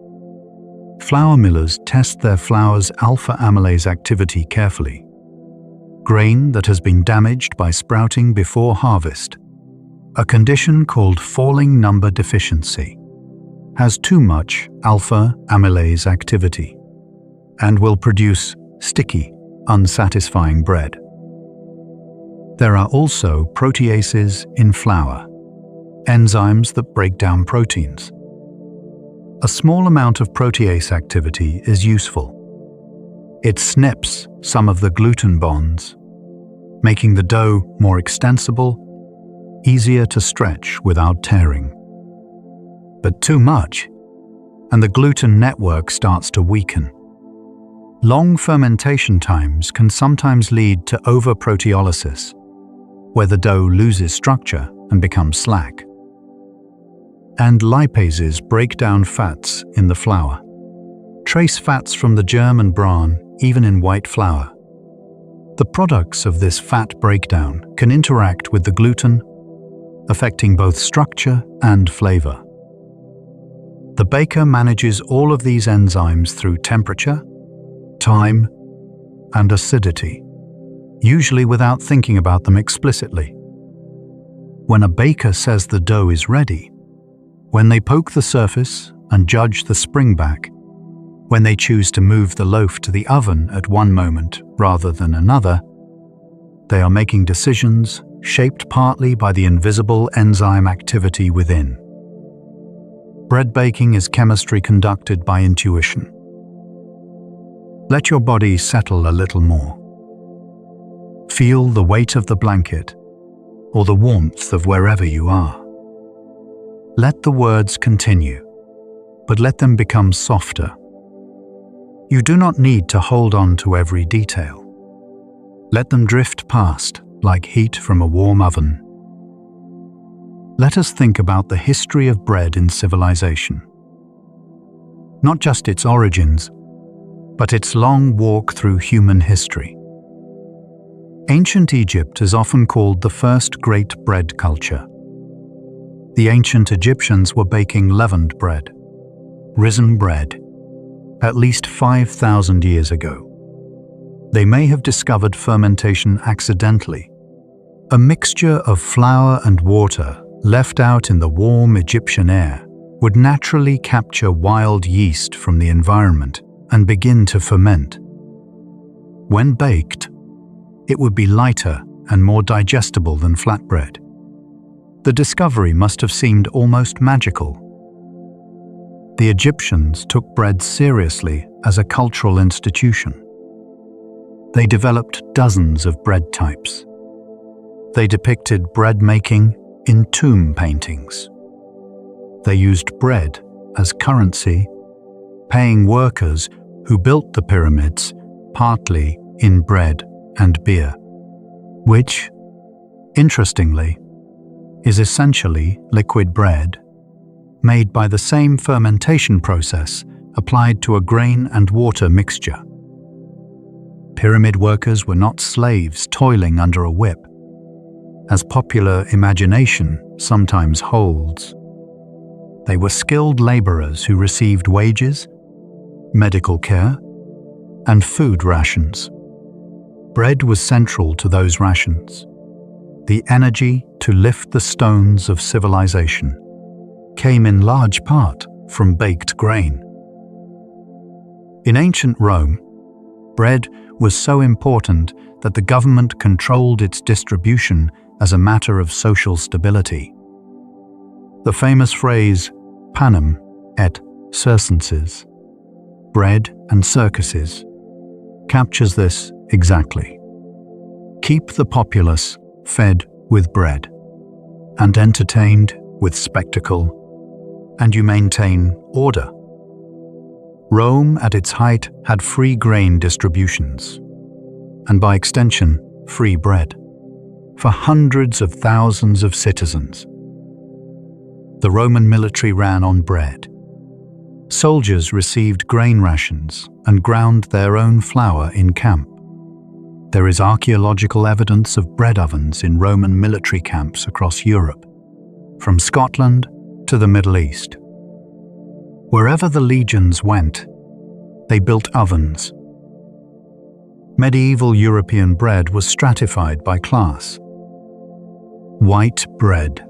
Flour millers test their flour's alpha amylase activity carefully. Grain that has been damaged by sprouting before harvest, a condition called falling number deficiency, has too much alpha amylase activity and will produce sticky, unsatisfying bread. There are also proteases in flour, enzymes that break down proteins. A small amount of protease activity is useful. It snips some of the gluten bonds, making the dough more extensible, easier to stretch without tearing. But too much, and the gluten network starts to weaken. Long fermentation times can sometimes lead to over-proteolysis, where the dough loses structure and becomes slack. And lipases break down fats in the flour. Trace fats from the germ and bran, even in white flour. The products of this fat breakdown can interact with the gluten, affecting both structure and flavor. The baker manages all of these enzymes through temperature, time, and acidity, usually without thinking about them explicitly. When a baker says the dough is ready, when they poke the surface and judge the spring back, when they choose to move the loaf to the oven at one moment rather than another, they are making decisions shaped partly by the invisible enzyme activity within. Bread baking is chemistry conducted by intuition. Let your body settle a little more. Feel the weight of the blanket or the warmth of wherever you are. Let the words continue, but let them become softer. You do not need to hold on to every detail. Let them drift past like heat from a warm oven. Let us think about the history of bread in civilization. Not just its origins, but its long walk through human history. Ancient Egypt is often called the first great bread culture. The ancient Egyptians were baking leavened bread, risen bread, at least 5,000 years ago. They may have discovered fermentation accidentally. A mixture of flour and water left out in the warm Egyptian air would naturally capture wild yeast from the environment and begin to ferment. When baked, it would be lighter and more digestible than flatbread. The discovery must have seemed almost magical. The Egyptians took bread seriously as a cultural institution. They developed dozens of bread types. They depicted bread making in tomb paintings. They used bread as currency, paying workers who built the pyramids partly in bread and beer, which, interestingly, is essentially liquid bread made by the same fermentation process applied to a grain and water mixture. Pyramid workers were not slaves toiling under a whip, as popular imagination sometimes holds. They were skilled laborers who received wages, medical care, and food rations. Bread was central to those rations. The energy to lift the stones of civilization came in large part from baked grain. In ancient Rome, bread was so important that the government controlled its distribution as a matter of social stability. The famous phrase, panem et circenses, bread and circuses, captures this exactly. Keep the populace fed with bread and entertained with spectacle, and you maintain order. Rome at its height had free grain distributions, and by extension, free bread, for hundreds of thousands of citizens. The Roman military ran on bread. Soldiers received grain rations and ground their own flour in camp. There is archaeological evidence of bread ovens in Roman military camps across Europe, from Scotland to the Middle East. Wherever the legions went, they built ovens. Medieval European bread was stratified by class. White bread,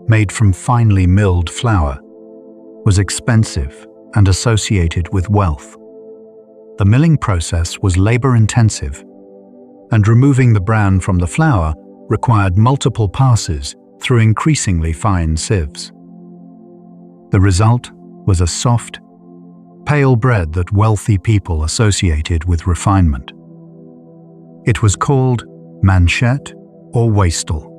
made from finely milled flour, was expensive and associated with wealth. The milling process was labor-intensive, and removing the bran from the flour required multiple passes through increasingly fine sieves. The result was a soft, pale bread that wealthy people associated with refinement. It was called manchette or wastel,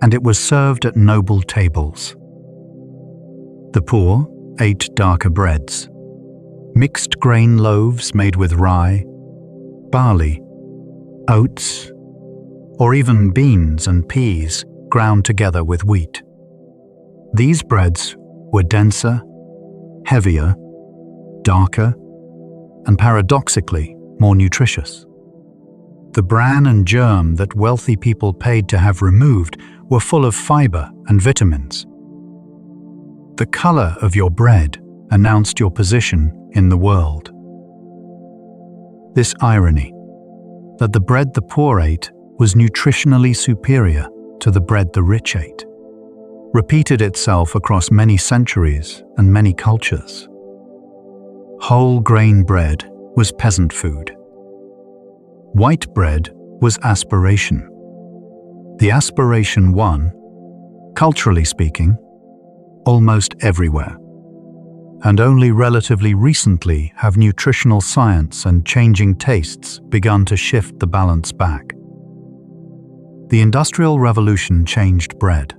and it was served at noble tables. The poor ate darker breads, mixed grain loaves made with rye, barley, oats, or even beans and peas ground together with wheat. These breads were denser, heavier, darker, and paradoxically more nutritious. The bran and germ that wealthy people paid to have removed were full of fiber and vitamins. The color of your bread announced your position in the world. This irony, that the bread the poor ate was nutritionally superior to the bread the rich ate, repeated itself across many centuries and many cultures. Whole grain bread was peasant food. White bread was aspiration. The aspiration won, culturally speaking, almost everywhere. And only relatively recently have nutritional science and changing tastes begun to shift the balance back. The Industrial Revolution changed bread.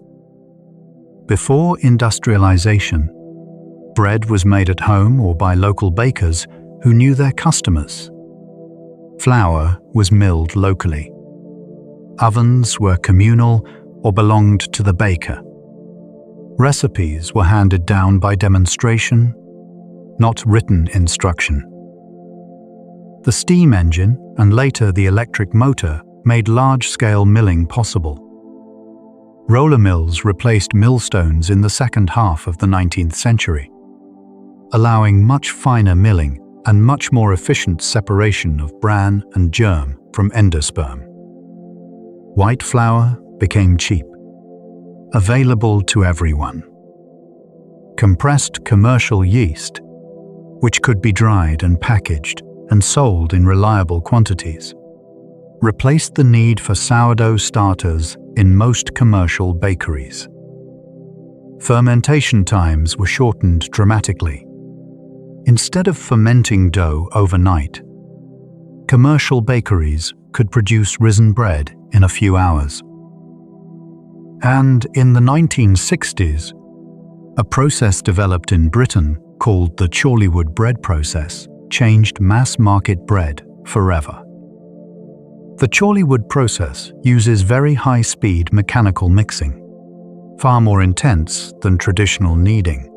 Before industrialization, bread was made at home or by local bakers who knew their customers. Flour was milled locally. Ovens were communal or belonged to the baker. Recipes were handed down by demonstration, not written instruction. The steam engine and later the electric motor made large-scale milling possible. Roller mills replaced millstones in the second half of the 19th century, allowing much finer milling and much more efficient separation of bran and germ from endosperm. White flour became cheap, available to everyone. Compressed commercial yeast, which could be dried and packaged and sold in reliable quantities, replaced the need for sourdough starters in most commercial bakeries. Fermentation times were shortened dramatically. Instead of fermenting dough overnight, commercial bakeries could produce risen bread in a few hours. And in the 1960s, a process developed in Britain called the Chorleywood bread process changed mass-market bread forever. The Chorleywood process uses very high-speed mechanical mixing, far more intense than traditional kneading,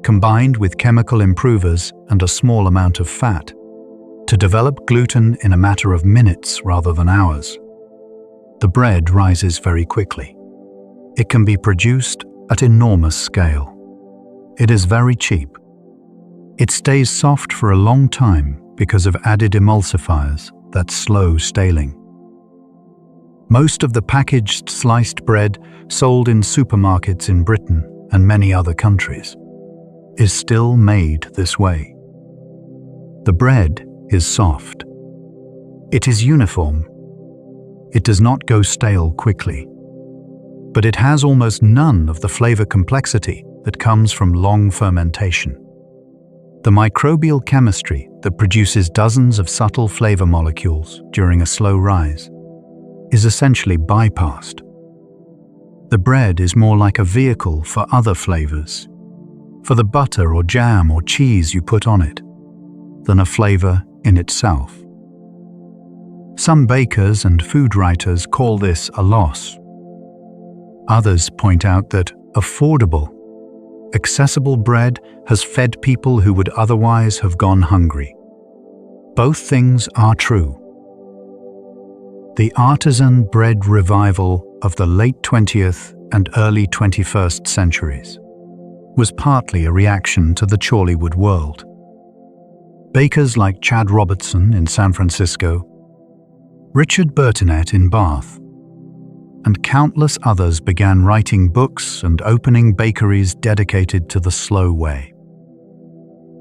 combined with chemical improvers and a small amount of fat, to develop gluten in a matter of minutes rather than hours. The bread rises very quickly. It can be produced at enormous scale. It is very cheap. It stays soft for a long time because of added emulsifiers that slow staling. Most of the packaged sliced bread sold in supermarkets in Britain and many other countries is still made this way. The bread is soft. It is uniform. It does not go stale quickly, but it has almost none of the flavor complexity that comes from long fermentation. The microbial chemistry that produces dozens of subtle flavor molecules during a slow rise is essentially bypassed. The bread is more like a vehicle for other flavors, for the butter or jam or cheese you put on it, than a flavor in itself. Some bakers and food writers call this a loss. Others point out that affordable, accessible bread has fed people who would otherwise have gone hungry. Both things are true. The artisan bread revival of the late 20th and early 21st centuries was partly a reaction to the Chorleywood world. Bakers like Chad Robertson in San Francisco, Richard Bertinet in Bath, and countless others began writing books and opening bakeries dedicated to the slow way.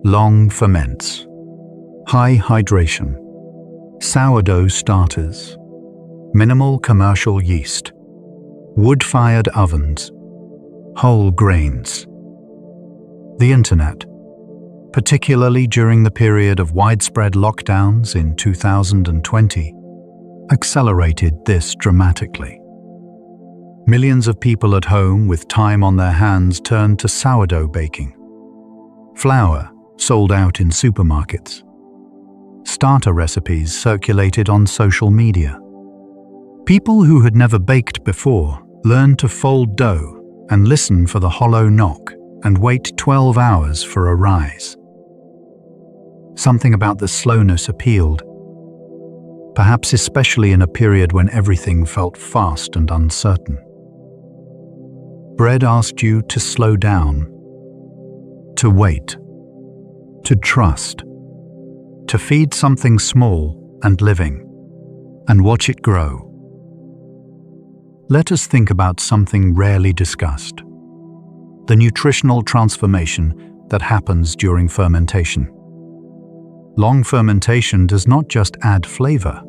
Long ferments, high hydration, sourdough starters, minimal commercial yeast, wood-fired ovens, whole grains. The internet, particularly during the period of widespread lockdowns in 2020, accelerated this dramatically. Millions of people at home with time on their hands turned to sourdough baking. Flour sold out in supermarkets. Starter recipes circulated on social media. People who had never baked before learned to fold dough and listen for the hollow knock and wait 12 hours for a rise. Something about the slowness appealed, perhaps especially in a period when everything felt fast and uncertain. Bread asked you to slow down, to wait, to trust, to feed something small and living, and watch it grow. Let us think about something rarely discussed: the nutritional transformation that happens during fermentation. Long fermentation does not just add flavor.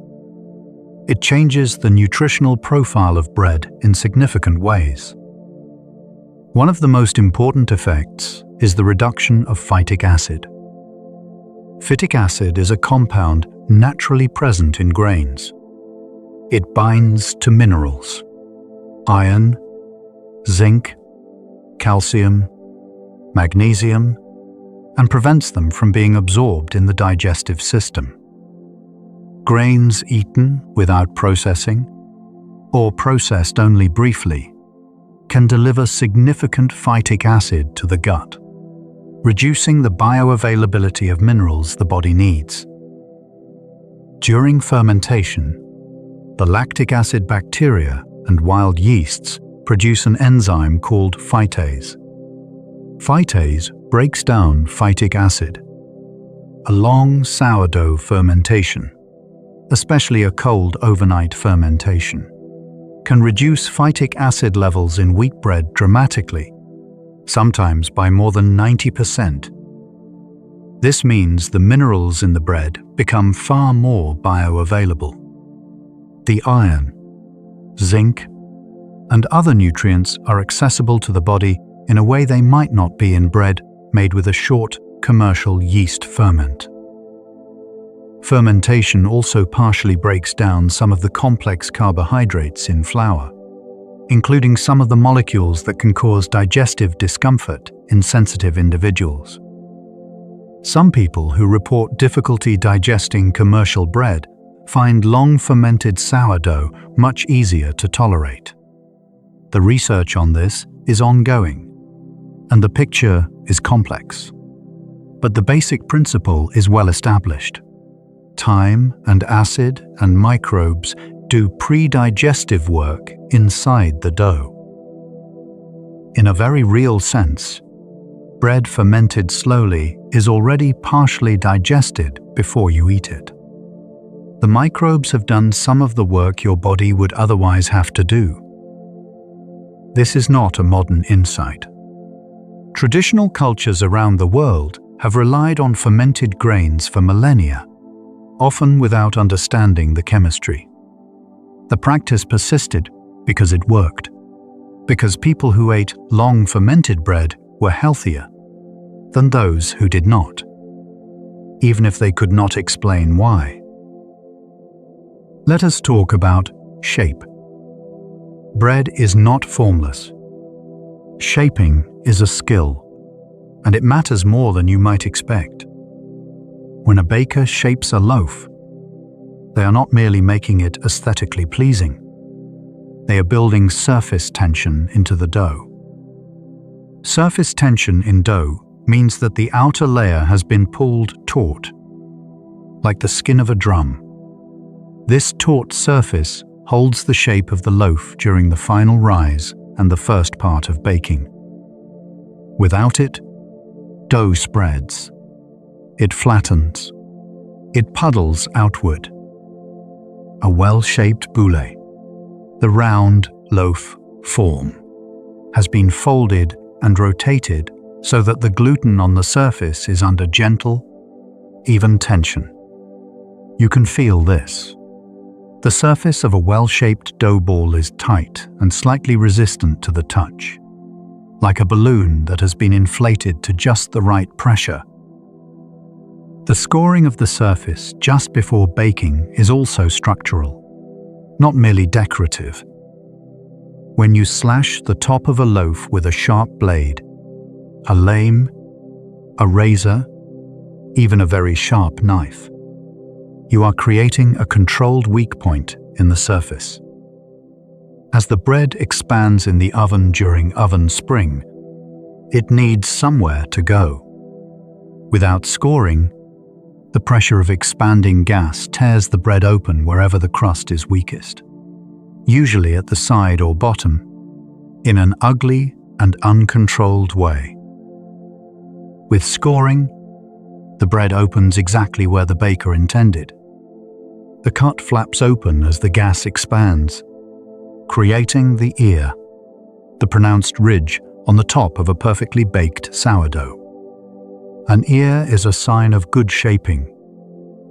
It changes the nutritional profile of bread in significant ways. One of the most important effects is the reduction of phytic acid. Phytic acid is a compound naturally present in grains. It binds to minerals: iron, zinc, calcium, magnesium, and prevents them from being absorbed in the digestive system. Grains eaten without processing, or processed only briefly, can deliver significant phytic acid to the gut, reducing the bioavailability of minerals the body needs. During fermentation, the lactic acid bacteria and wild yeasts produce an enzyme called phytase. Phytase breaks down phytic acid. A long sourdough fermentation, especially a cold overnight fermentation, can reduce phytic acid levels in wheat bread dramatically, sometimes by more than 90%. This means the minerals in the bread become far more bioavailable. The iron, zinc, and other nutrients are accessible to the body in a way they might not be in bread made with a short, commercial yeast ferment. Fermentation also partially breaks down some of the complex carbohydrates in flour, including some of the molecules that can cause digestive discomfort in sensitive individuals. Some people who report difficulty digesting commercial bread find long-fermented sourdough much easier to tolerate. The research on this is ongoing, and the picture is complex. But the basic principle is well established. Time and acid and microbes do pre-digestive work inside the dough. In a very real sense, bread fermented slowly is already partially digested before you eat it. The microbes have done some of the work your body would otherwise have to do. This is not a modern insight. Traditional cultures around the world have relied on fermented grains for millennia, often without understanding the chemistry. The practice persisted because it worked, because people who ate long fermented bread were healthier than those who did not, even if they could not explain why. Let us talk about shape. Bread is not formless. Shaping is a skill, and it matters more than you might expect. When a baker shapes a loaf, they are not merely making it aesthetically pleasing. They are building surface tension into the dough. Surface tension in dough means that the outer layer has been pulled taut, like the skin of a drum. This taut surface holds the shape of the loaf during the final rise and the first part of baking. Without it, dough spreads. It flattens. It puddles outward. A well-shaped boule, the round loaf form, has been folded and rotated so that the gluten on the surface is under gentle, even tension. You can feel this. The surface of a well-shaped dough ball is tight and slightly resistant to the touch, like a balloon that has been inflated to just the right pressure. The scoring of the surface just before baking is also structural, not merely decorative. When you slash the top of a loaf with a sharp blade, a lame, a razor, even a very sharp knife, you are creating a controlled weak point in the surface. As the bread expands in the oven during oven spring, it needs somewhere to go. Without scoring, the pressure of expanding gas tears the bread open wherever the crust is weakest, usually at the side or bottom, in an ugly and uncontrolled way. With scoring, the bread opens exactly where the baker intended. The cut flaps open as the gas expands, creating the ear, the pronounced ridge on the top of a perfectly baked sourdough. An ear is a sign of good shaping,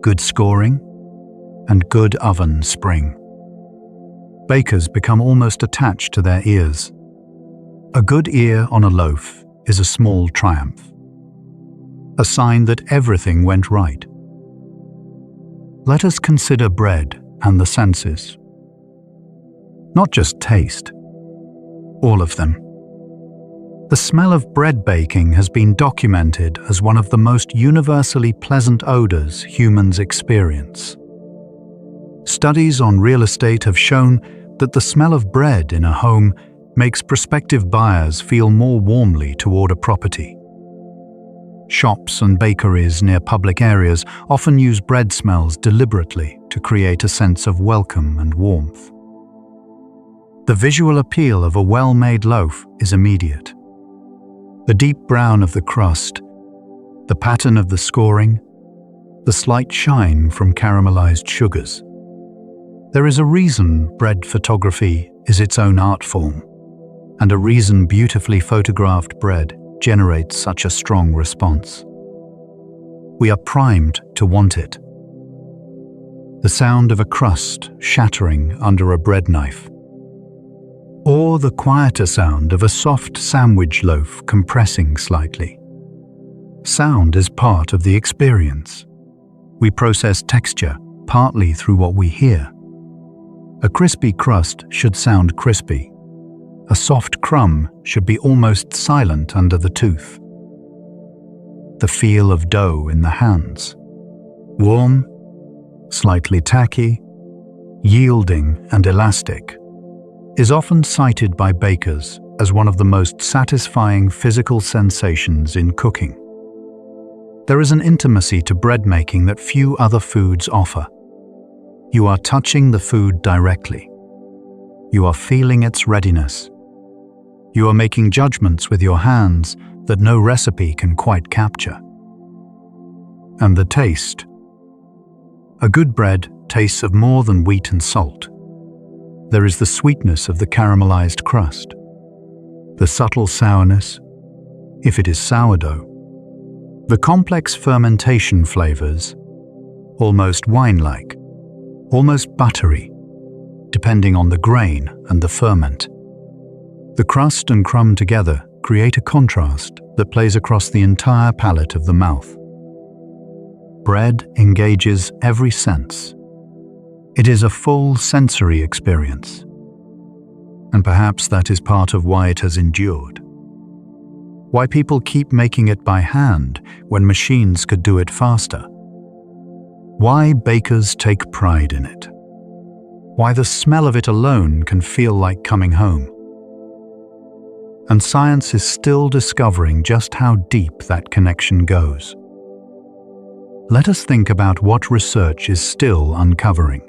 good scoring, and good oven spring. Bakers become almost attached to their ears. A good ear on a loaf is a small triumph, a sign that everything went right. Let us consider bread and the senses. Not just taste, all of them. The smell of bread baking has been documented as one of the most universally pleasant odors humans experience. Studies on real estate have shown that the smell of bread in a home makes prospective buyers feel more warmly toward a property. Shops and bakeries near public areas often use bread smells deliberately to create a sense of welcome and warmth. The visual appeal of a well-made loaf is immediate. The deep brown of the crust, the pattern of the scoring, the slight shine from caramelized sugars. There is a reason bread photography is its own art form, and a reason beautifully photographed bread generates such a strong response. We are primed to want it. The sound of a crust shattering under a bread knife, or the quieter sound of a soft sandwich loaf compressing slightly. Sound is part of the experience. We process texture partly through what we hear. A crispy crust should sound crispy. A soft crumb should be almost silent under the tooth. The feel of dough in the hands. Warm, slightly tacky, yielding and elastic, is often cited by bakers as one of the most satisfying physical sensations in cooking. There is an intimacy to bread making that few other foods offer. You are touching the food directly. You are feeling its readiness. You are making judgments with your hands that no recipe can quite capture. And the taste. A good bread tastes of more than wheat and salt. There is the sweetness of the caramelized crust, the subtle sourness, if it is sourdough, the complex fermentation flavors, almost wine-like, almost buttery, depending on the grain and the ferment. The crust and crumb together create a contrast that plays across the entire palate of the mouth. Bread engages every sense. It is a full sensory experience. And perhaps that is part of why it has endured. Why people keep making it by hand when machines could do it faster. Why bakers take pride in it. Why the smell of it alone can feel like coming home. And science is still discovering just how deep that connection goes. Let us think about what research is still uncovering.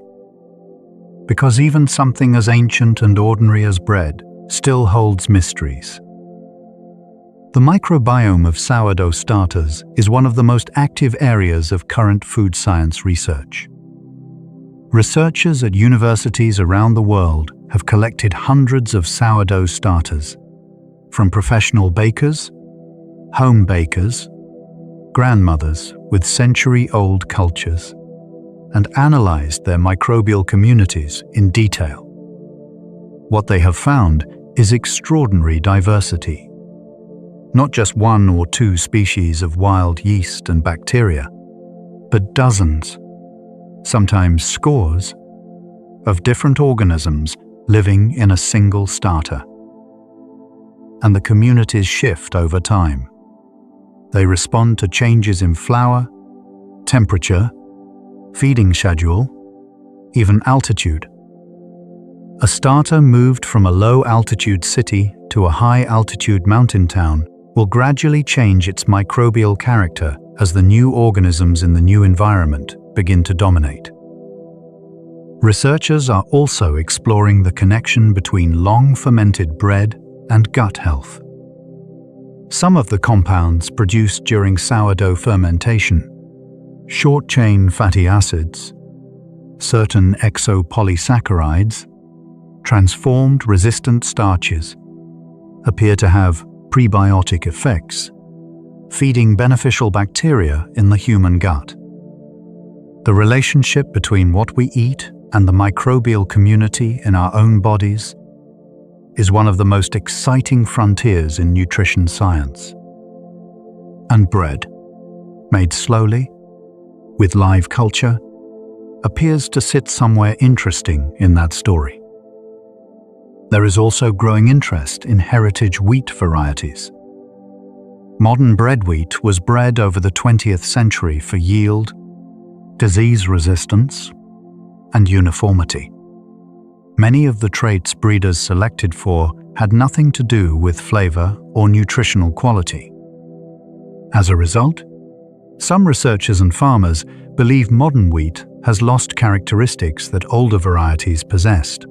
Because even something as ancient and ordinary as bread still holds mysteries. The microbiome of sourdough starters is one of the most active areas of current food science research. Researchers at universities around the world have collected hundreds of sourdough starters, from professional bakers, home bakers, grandmothers with century-old cultures, and analyzed their microbial communities in detail. What they have found is extraordinary diversity. Not just one or two species of wild yeast and bacteria, but dozens, sometimes scores, of different organisms living in a single starter. And the communities shift over time. They respond to changes in flour, temperature, feeding schedule, even altitude. A starter moved from a low-altitude city to a high-altitude mountain town will gradually change its microbial character as the new organisms in the new environment begin to dominate. Researchers are also exploring the connection between long-fermented bread and gut health. Some of the compounds produced during sourdough fermentation, short-chain fatty acids, certain exopolysaccharides, transformed resistant starches, appear to have prebiotic effects, feeding beneficial bacteria in the human gut. The relationship between what we eat and the microbial community in our own bodies is one of the most exciting frontiers in nutrition science. And bread, made slowly, with live culture, appears to sit somewhere interesting in that story. There is also growing interest in heritage wheat varieties. Modern bread wheat was bred over the 20th century for yield, disease resistance, and uniformity. Many of the traits breeders selected for had nothing to do with flavor or nutritional quality. As a result, some researchers and farmers believe modern wheat has lost characteristics that older varieties possessed.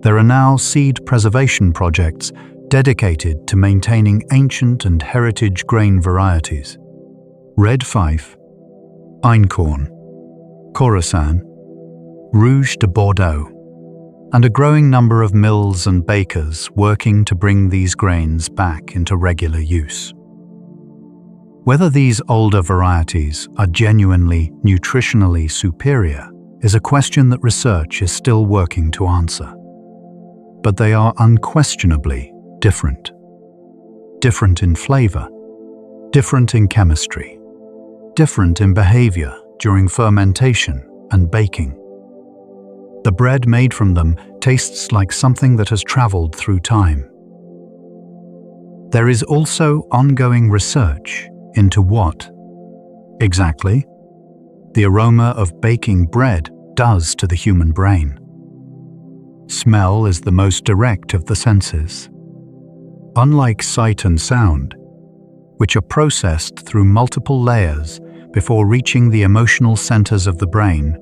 There are now seed preservation projects dedicated to maintaining ancient and heritage grain varieties. Red Fife, Einkorn, Khorasan, Rouge de Bordeaux, and a growing number of mills and bakers working to bring these grains back into regular use. Whether these older varieties are genuinely nutritionally superior is a question that research is still working to answer. But they are unquestionably different. Different in flavor, different in chemistry, different in behavior during fermentation and baking. The bread made from them tastes like something that has traveled through time. There is also ongoing research into what, exactly, the aroma of baking bread does to the human brain. Smell is the most direct of the senses. Unlike sight and sound, which are processed through multiple layers before reaching the emotional centers of the brain,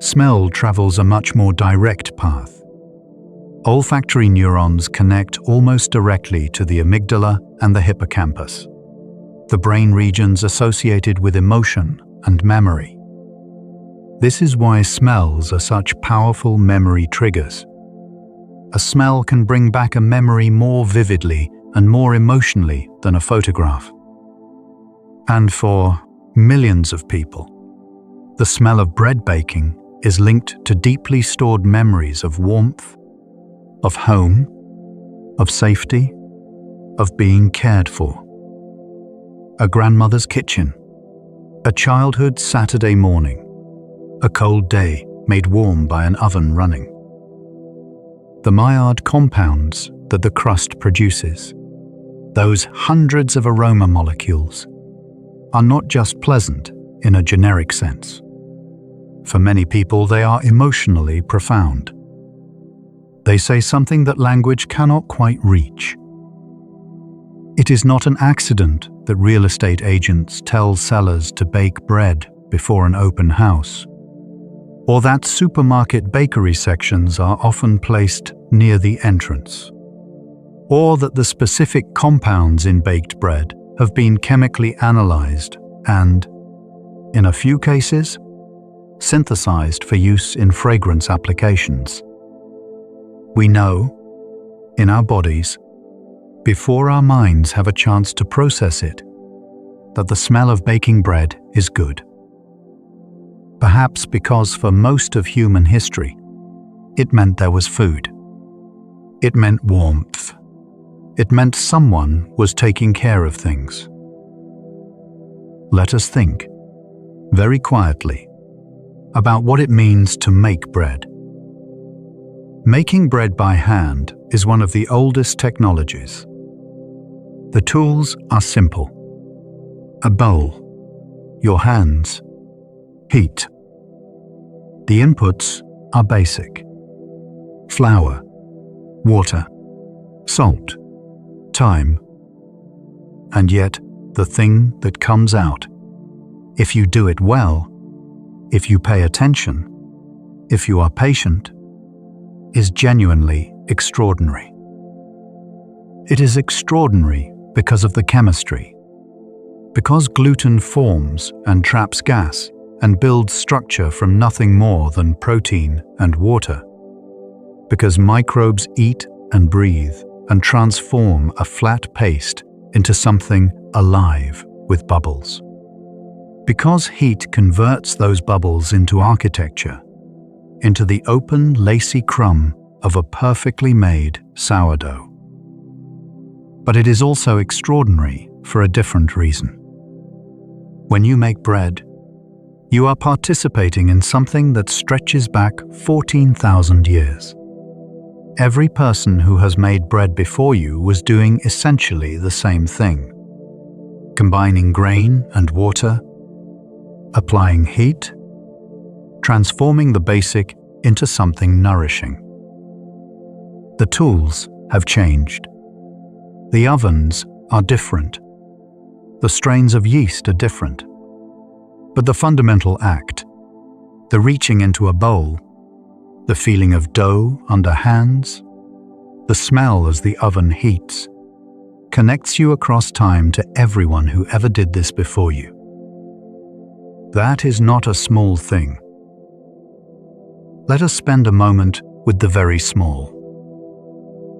smell travels a much more direct path. Olfactory neurons connect almost directly to the amygdala and the hippocampus, the brain regions associated with emotion and memory. This is why smells are such powerful memory triggers. A smell can bring back a memory more vividly and more emotionally than a photograph. And for millions of people, the smell of bread baking is linked to deeply stored memories of warmth, of home, of safety, of being cared for. A grandmother's kitchen, a childhood Saturday morning, a cold day made warm by an oven running. The Maillard compounds that the crust produces, those hundreds of aroma molecules, are not just pleasant in a generic sense. For many people, they are emotionally profound. They say something that language cannot quite reach. It is not an accident that real estate agents tell sellers to bake bread before an open house, or that supermarket bakery sections are often placed near the entrance, or that the specific compounds in baked bread have been chemically analyzed and, in a few cases, synthesized for use in fragrance applications. We know, in our bodies, before our minds have a chance to process it, that the smell of baking bread is good. Perhaps because for most of human history, it meant there was food. It meant warmth. It meant someone was taking care of things. Let us think, very quietly, about what it means to make bread. Making bread by hand is one of the oldest technologies. The tools are simple. A bowl, your hands, heat. The inputs are basic. Flour, water, salt, time. And yet, the thing that comes out, if you do it well, if you pay attention, if you are patient, is genuinely extraordinary. It is extraordinary because of the chemistry. Because gluten forms and traps gas and builds structure from nothing more than protein and water. Because microbes eat and breathe and transform a flat paste into something alive with bubbles. Because heat converts those bubbles into architecture, into the open, lacy crumb of a perfectly made sourdough. But it is also extraordinary for a different reason. When you make bread, you are participating in something that stretches back 14,000 years. Every person who has made bread before you was doing essentially the same thing, combining grain and water, applying heat, transforming the basic into something nourishing. The tools have changed. The ovens are different. The strains of yeast are different. But the fundamental act, the reaching into a bowl, the feeling of dough under hands, the smell as the oven heats, connects you across time to everyone who ever did this before you. That is not a small thing. Let us spend a moment with the very small.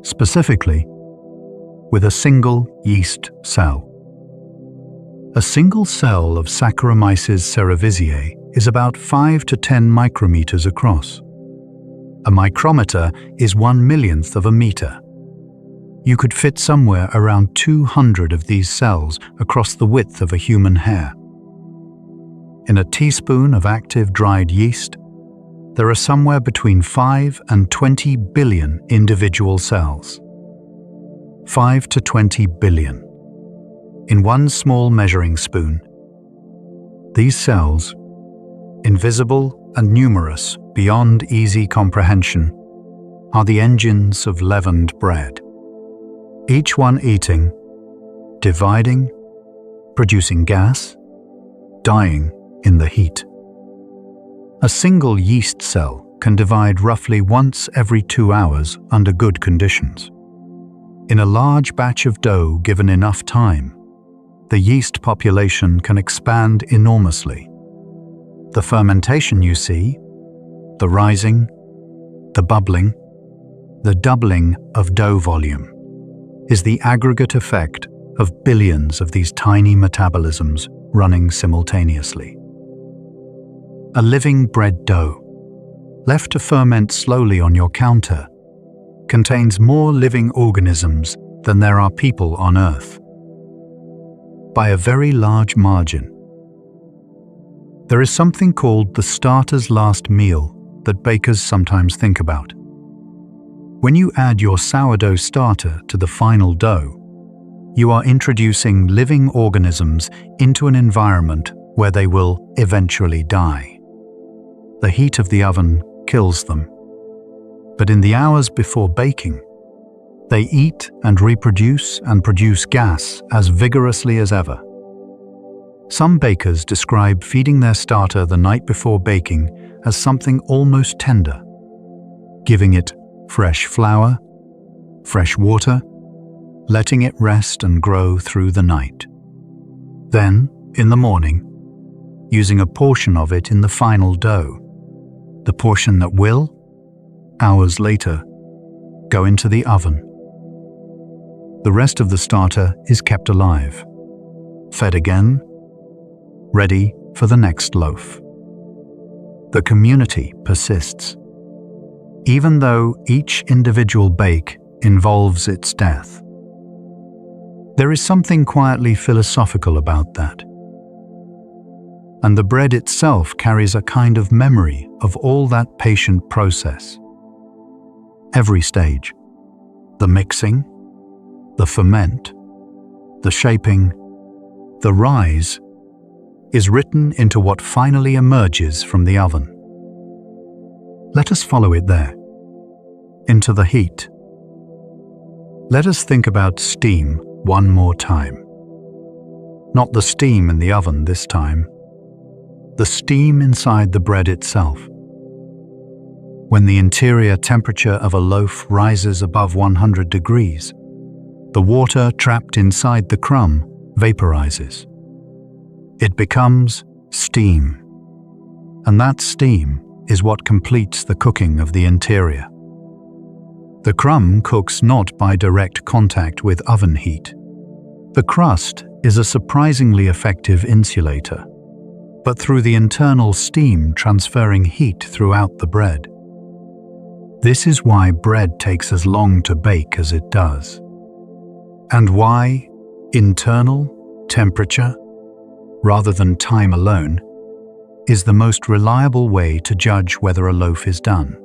Specifically, with a single yeast cell. A single cell of Saccharomyces cerevisiae is about 5 to 10 micrometers across. A micrometer is 1/1,000,000th of a meter. You could fit somewhere around 200 of these cells across the width of a human hair. In a teaspoon of active dried yeast, there are somewhere between 5 and 20 billion individual cells. 5 to 20 billion. In one small measuring spoon. These cells, invisible and numerous beyond easy comprehension, are the engines of leavened bread. Each one eating, dividing, producing gas, dying in the heat. A single yeast cell can divide roughly once every 2 hours under good conditions. In a large batch of dough given enough time, the yeast population can expand enormously. The fermentation you see, the rising, the bubbling, the doubling of dough volume, is the aggregate effect of billions of these tiny metabolisms running simultaneously. A living bread dough, left to ferment slowly on your counter, contains more living organisms than there are people on Earth, by a very large margin. There is something called the starter's last meal that bakers sometimes think about. When you add your sourdough starter to the final dough, you are introducing living organisms into an environment where they will eventually die. The heat of the oven kills them. But in the hours before baking, they eat and reproduce and produce gas as vigorously as ever. Some bakers describe feeding their starter the night before baking as something almost tender, giving it fresh flour, fresh water, letting it rest and grow through the night. Then, in the morning, using a portion of it in the final dough, the portion that will, hours later, go into the oven. The rest of the starter is kept alive, fed again, ready for the next loaf. The community persists, even though each individual bake involves its death. There is something quietly philosophical about that. And the bread itself carries a kind of memory of all that patient process. Every stage, the mixing, the ferment, the shaping, the rise, is written into what finally emerges from the oven. Let us follow it there, into the heat. Let us think about steam one more time. Not the steam in the oven this time, the steam inside the bread itself. When the interior temperature of a loaf rises above 100 degrees, the water trapped inside the crumb vaporizes. It becomes steam, and that steam is what completes the cooking of the interior. The crumb cooks not by direct contact with oven heat. The crust is a surprisingly effective insulator, but through the internal steam transferring heat throughout the bread. This is why bread takes as long to bake as it does, and why internal temperature, rather than time alone, is the most reliable way to judge whether a loaf is done.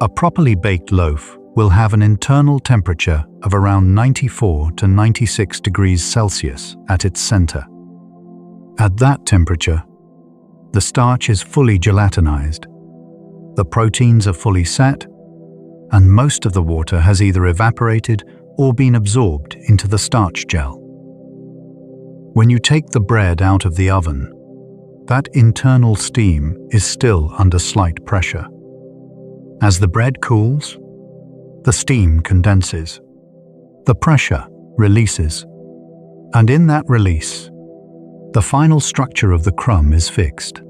A properly baked loaf will have an internal temperature of around 94 to 96 degrees Celsius at its center. At that temperature, the starch is fully gelatinized, the proteins are fully set, and most of the water has either evaporated or been absorbed into the starch gel. When you take the bread out of the oven, that internal steam is still under slight pressure. As the bread cools, the steam condenses, the pressure releases, and in that release, the final structure of the crumb is fixed.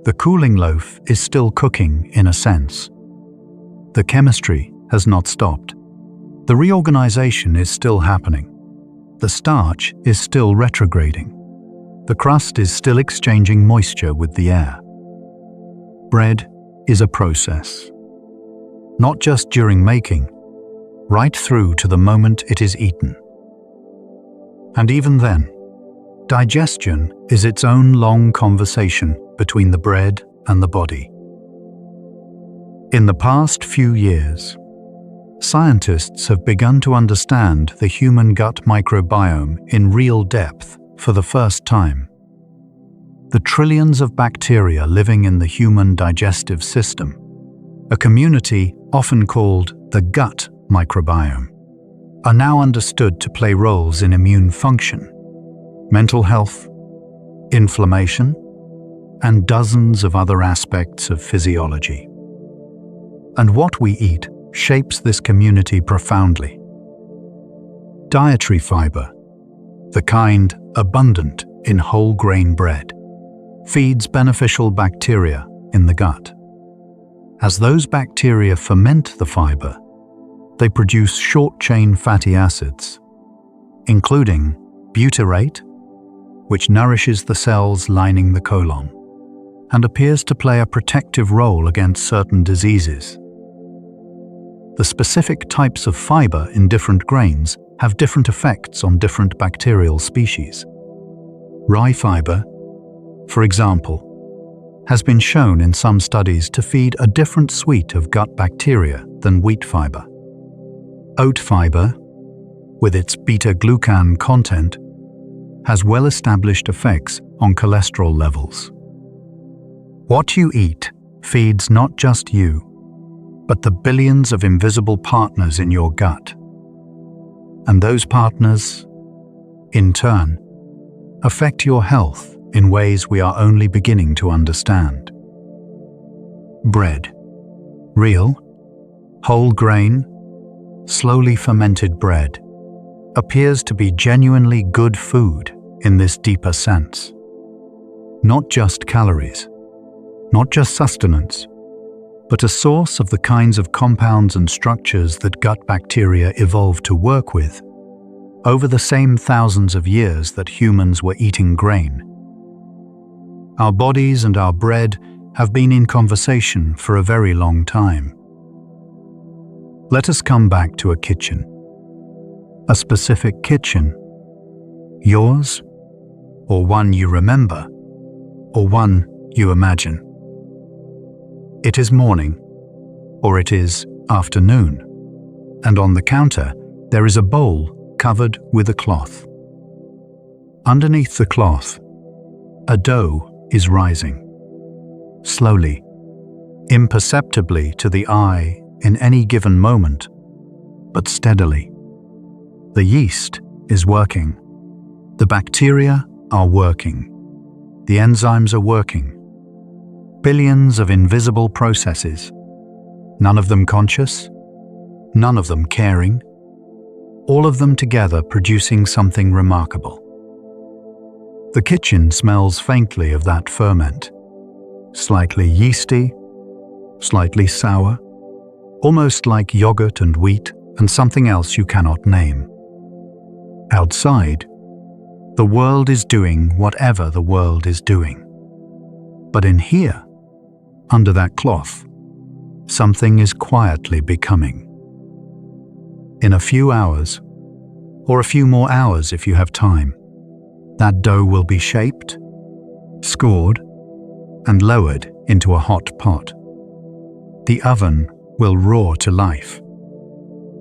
The cooling loaf is still cooking in a sense. The chemistry has not stopped. The reorganization is still happening. The starch is still retrograding. The crust is still exchanging moisture with the air. Bread is a process, not just during making, right through to the moment it is eaten. And even then, digestion is its own long conversation between the bread and the body. In the past few years, scientists have begun to understand the human gut microbiome in real depth for the first time. The trillions of bacteria living in the human digestive system, a community often called the gut microbiome, are now understood to play roles in immune function, mental health, inflammation, and dozens of other aspects of physiology. And what we eat shapes this community profoundly. Dietary fiber, the kind abundant in whole grain bread, feeds beneficial bacteria in the gut. As those bacteria ferment the fiber, they produce short-chain fatty acids, including butyrate, which nourishes the cells lining the colon and appears to play a protective role against certain diseases. The specific types of fiber in different grains have different effects on different bacterial species. Rye fiber, for example, has been shown in some studies to feed a different suite of gut bacteria than wheat fiber. Oat fiber, with its beta-glucan content, has well-established effects on cholesterol levels. What you eat feeds not just you, but the billions of invisible partners in your gut. And those partners, in turn, affect your health in ways we are only beginning to understand. Bread. Real, whole grain, slowly fermented bread appears to be genuinely good food in this deeper sense. Not just calories, not just sustenance, but a source of the kinds of compounds and structures that gut bacteria evolved to work with over the same thousands of years that humans were eating grain. Our bodies and our bread have been in conversation for a very long time. Let us come back to a kitchen. A specific kitchen. Yours, or one you remember, or one you imagine. It is morning, or it is afternoon, and on the counter there is a bowl covered with a cloth. Underneath the cloth, a dough is rising, slowly, imperceptibly to the eye in any given moment, but steadily. The yeast is working, the bacteria are working, the enzymes are working. Billions of invisible processes, none of them conscious, none of them caring, all of them together producing something remarkable. The kitchen smells faintly of that ferment, slightly yeasty, slightly sour, almost like yogurt and wheat and something else you cannot name. Outside, the world is doing whatever the world is doing. But in here, under that cloth, something is quietly becoming. In a few hours, or a few more hours if you have time, that dough will be shaped, scored, and lowered into a hot pot. The oven will roar to life,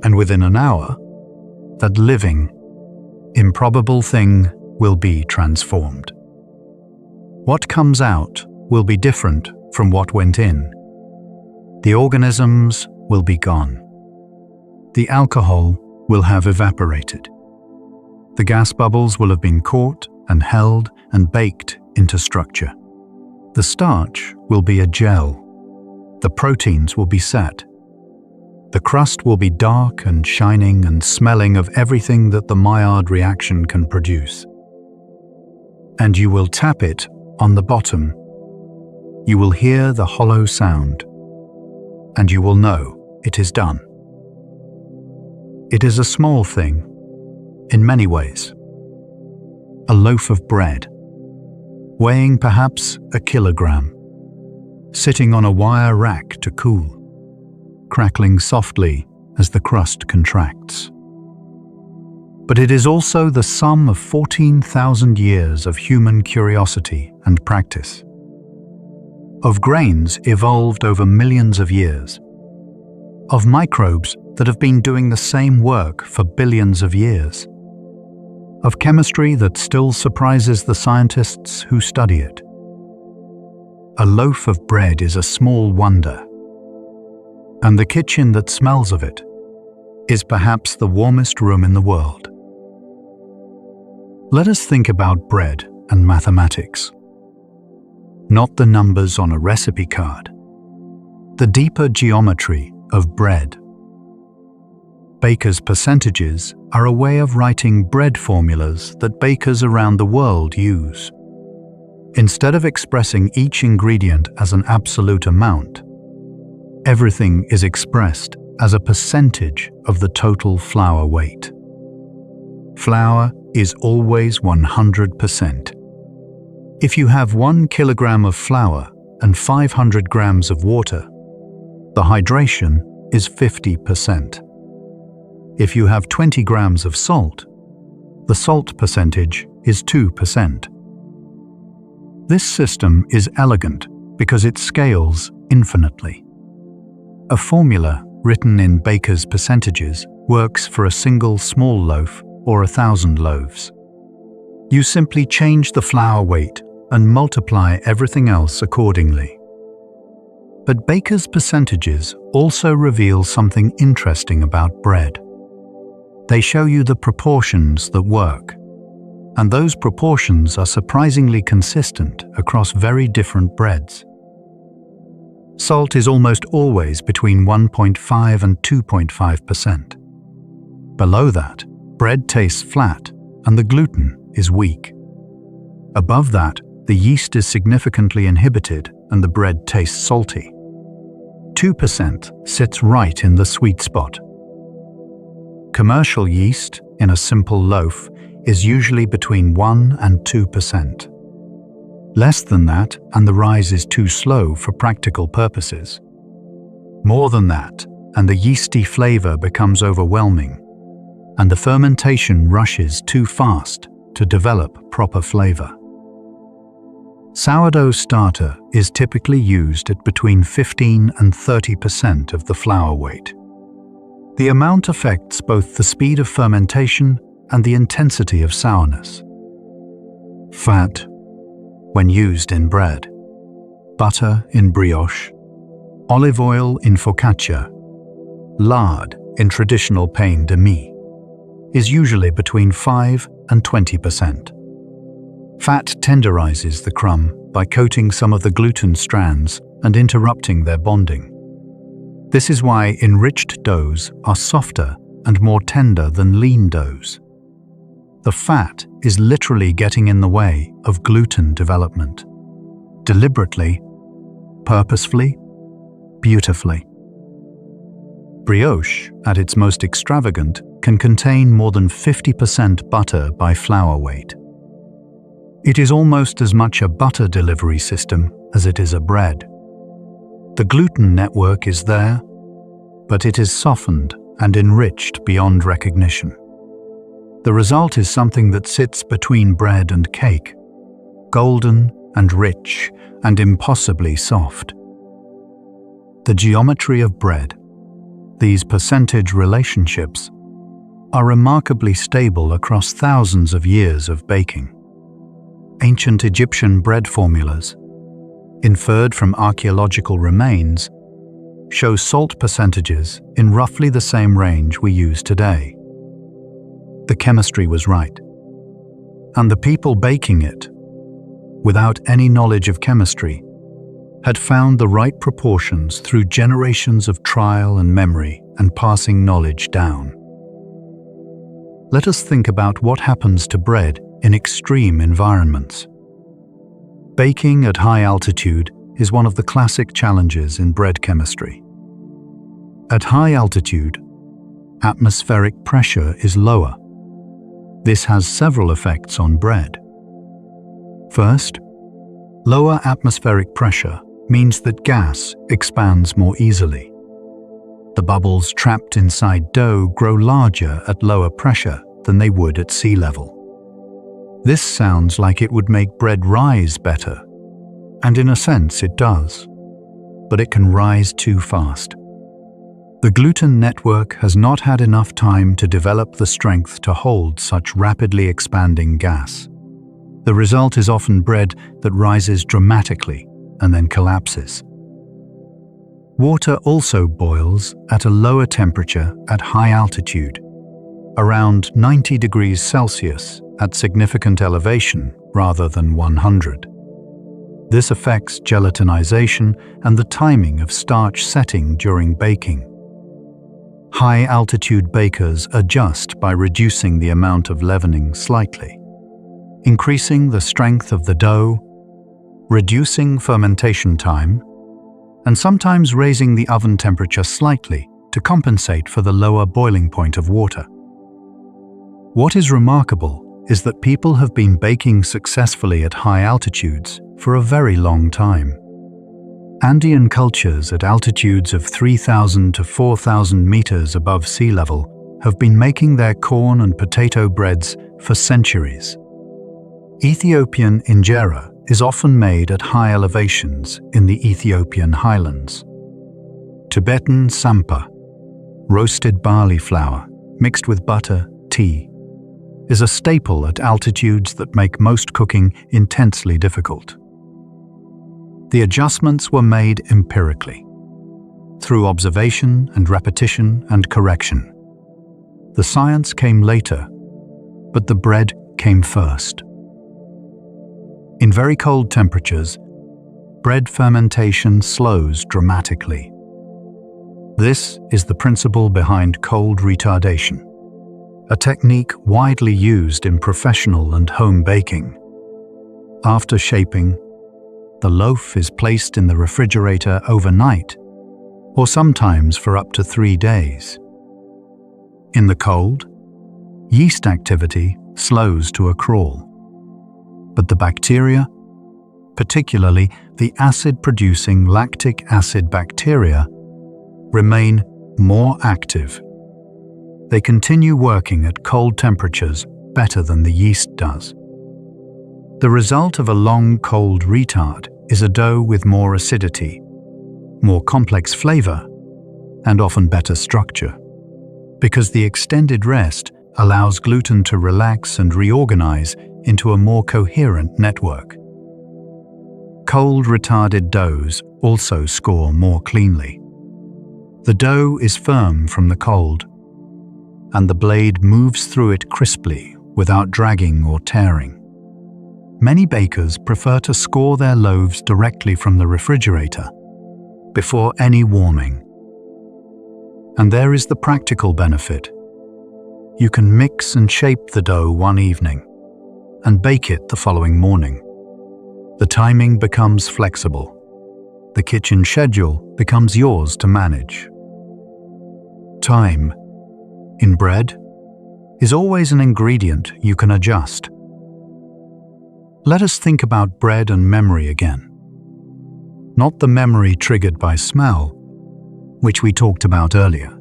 and within an hour, that living, improbable thing will be transformed. What comes out will be different from what went in. The organisms will be gone. The alcohol will have evaporated. The gas bubbles will have been caught and held and baked into structure. The starch will be a gel. The proteins will be set. The crust will be dark and shining and smelling of everything that the Maillard reaction can produce. And you will tap it on the bottom. You will hear the hollow sound, and you will know it is done. It is a small thing, in many ways. A loaf of bread, weighing perhaps a kilogram, sitting on a wire rack to cool, crackling softly as the crust contracts. But it is also the sum of 14,000 years of human curiosity and practice, of grains evolved over millions of years, of microbes that have been doing the same work for billions of years, of chemistry that still surprises the scientists who study it. A loaf of bread is a small wonder, and the kitchen that smells of it is perhaps the warmest room in the world. Let us think about bread and mathematics. not the numbers on a recipe card. The deeper geometry of bread. Bakers' percentages are a way of writing bread formulas that bakers around the world use. Instead of expressing each ingredient as an absolute amount, everything is expressed as a percentage of the total flour weight. Flour is always 100%. If you have 1 kilogram of flour and 500 grams of water, the hydration is 50%. If you have 20 grams of salt, the salt percentage is 2%. This system is elegant because it scales infinitely. A formula written in bakers' percentages works for a single small loaf or 1,000 loaves. You simply change the flour weight and multiply everything else accordingly. But bakers' percentages also reveal something interesting about bread. They show you the proportions that work, and those proportions are surprisingly consistent across very different breads. Salt is almost always between 1.5 and 2.5%. Below that, bread tastes flat and the gluten is weak. Above that, the yeast is significantly inhibited and the bread tastes salty. 2% sits right in the sweet spot. Commercial yeast in a simple loaf is usually between 1 and 2%. Less than that, and the rise is too slow for practical purposes. More than that, and the yeasty flavor becomes overwhelming, and the fermentation rushes too fast to develop proper flavor. Sourdough starter is typically used at between 15 and 30% of the flour weight. The amount affects both the speed of fermentation and the intensity of sourness. Fat, when used in bread, butter in brioche, olive oil in focaccia, lard in traditional pain de mie, is usually between 5 and 20%. Fat tenderizes the crumb by coating some of the gluten strands and interrupting their bonding. This is why enriched doughs are softer and more tender than lean doughs. The fat is literally getting in the way of gluten development. Deliberately, purposefully, beautifully. Brioche, at its most extravagant, can contain more than 50% butter by flour weight. It is almost as much a butter delivery system as it is a bread. The gluten network is there, but it is softened and enriched beyond recognition. The result is something that sits between bread and cake, golden and rich and impossibly soft. The geometry of bread, these percentage relationships, are remarkably stable across thousands of years of baking. Ancient Egyptian bread formulas, inferred from archaeological remains, show salt percentages in roughly the same range we use today. The chemistry was right, and the people baking it, without any knowledge of chemistry, had found the right proportions through generations of trial and memory and passing knowledge down. Let us think about what happens to bread in extreme environments. Baking at high altitude is one of the classic challenges in bread chemistry. At high altitude, atmospheric pressure is lower. This has several effects on bread. First, lower atmospheric pressure means that gas expands more easily. The bubbles trapped inside dough grow larger at lower pressure than they would at sea level. This sounds like it would make bread rise better, and in a sense it does, but it can rise too fast. The gluten network has not had enough time to develop the strength to hold such rapidly expanding gas. The result is often bread that rises dramatically and then collapses. Water also boils at a lower temperature at high altitude, around 90 degrees Celsius at significant elevation rather than 100. This affects gelatinization and the timing of starch setting during baking. High-altitude bakers adjust by reducing the amount of leavening slightly, increasing the strength of the dough, reducing fermentation time, and sometimes raising the oven temperature slightly to compensate for the lower boiling point of water. What is remarkable is that people have been baking successfully at high altitudes for a very long time. Andean cultures at altitudes of 3,000 to 4,000 meters above sea level have been making their corn and potato breads for centuries. Ethiopian injera is often made at high elevations in the Ethiopian highlands. Tibetan sampa, roasted barley flour mixed with butter, tea, is a staple at altitudes that make most cooking intensely difficult. The adjustments were made empirically, through observation and repetition and correction. The science came later, but the bread came first. In very cold temperatures, bread fermentation slows dramatically. This is the principle behind cold retardation, a technique widely used in professional and home baking. After shaping, the loaf is placed in the refrigerator overnight, or sometimes for up to 3 days. In the cold, yeast activity slows to a crawl, but the bacteria, particularly the acid-producing lactic acid bacteria, remain more active. They continue working at cold temperatures better than the yeast does. The result of a long cold retard is a dough with more acidity, more complex flavor, and often better structure, because the extended rest allows gluten to relax and reorganize into a more coherent network. Cold retarded doughs also score more cleanly. The dough is firm from the cold, and the blade moves through it crisply without dragging or tearing. Many bakers prefer to score their loaves directly from the refrigerator, before any warming. And there is the practical benefit. You can mix and shape the dough one evening, and bake it the following morning. The timing becomes flexible. The kitchen schedule becomes yours to manage. Time, in bread, is always an ingredient you can adjust. Let us think about bread and memory again. Not the memory triggered by smell, which we talked about earlier,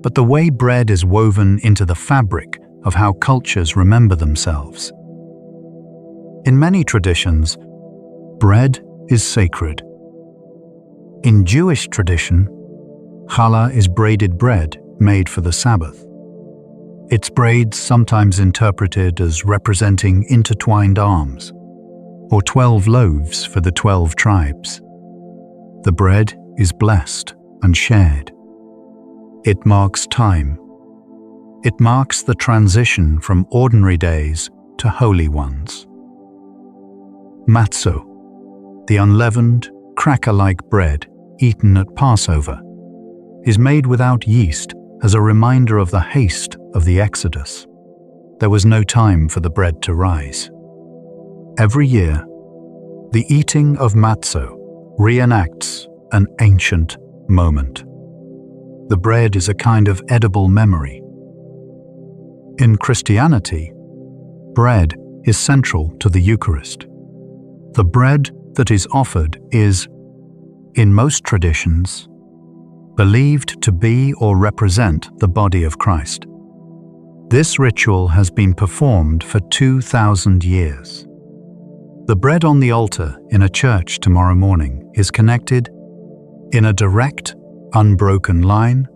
but the way bread is woven into the fabric of how cultures remember themselves. In many traditions, bread is sacred. In Jewish tradition, challah is braided bread made for the Sabbath. Its braids sometimes interpreted as representing intertwined arms, or 12 loaves for the 12 tribes. The bread is blessed and shared. It marks time. It marks the transition from ordinary days to holy ones. Matzo, the unleavened, cracker-like bread eaten at Passover, is made without yeast as a reminder of the haste of the Exodus. There was no time for the bread to rise. Every year, the eating of matzo reenacts an ancient moment. The bread is a kind of edible memory. In Christianity, bread is central to the Eucharist. The bread that is offered is, in most traditions, believed to be or represent the body of Christ. This ritual has been performed for 2,000 years. The bread on the altar in a church tomorrow morning is connected, in a direct, unbroken line,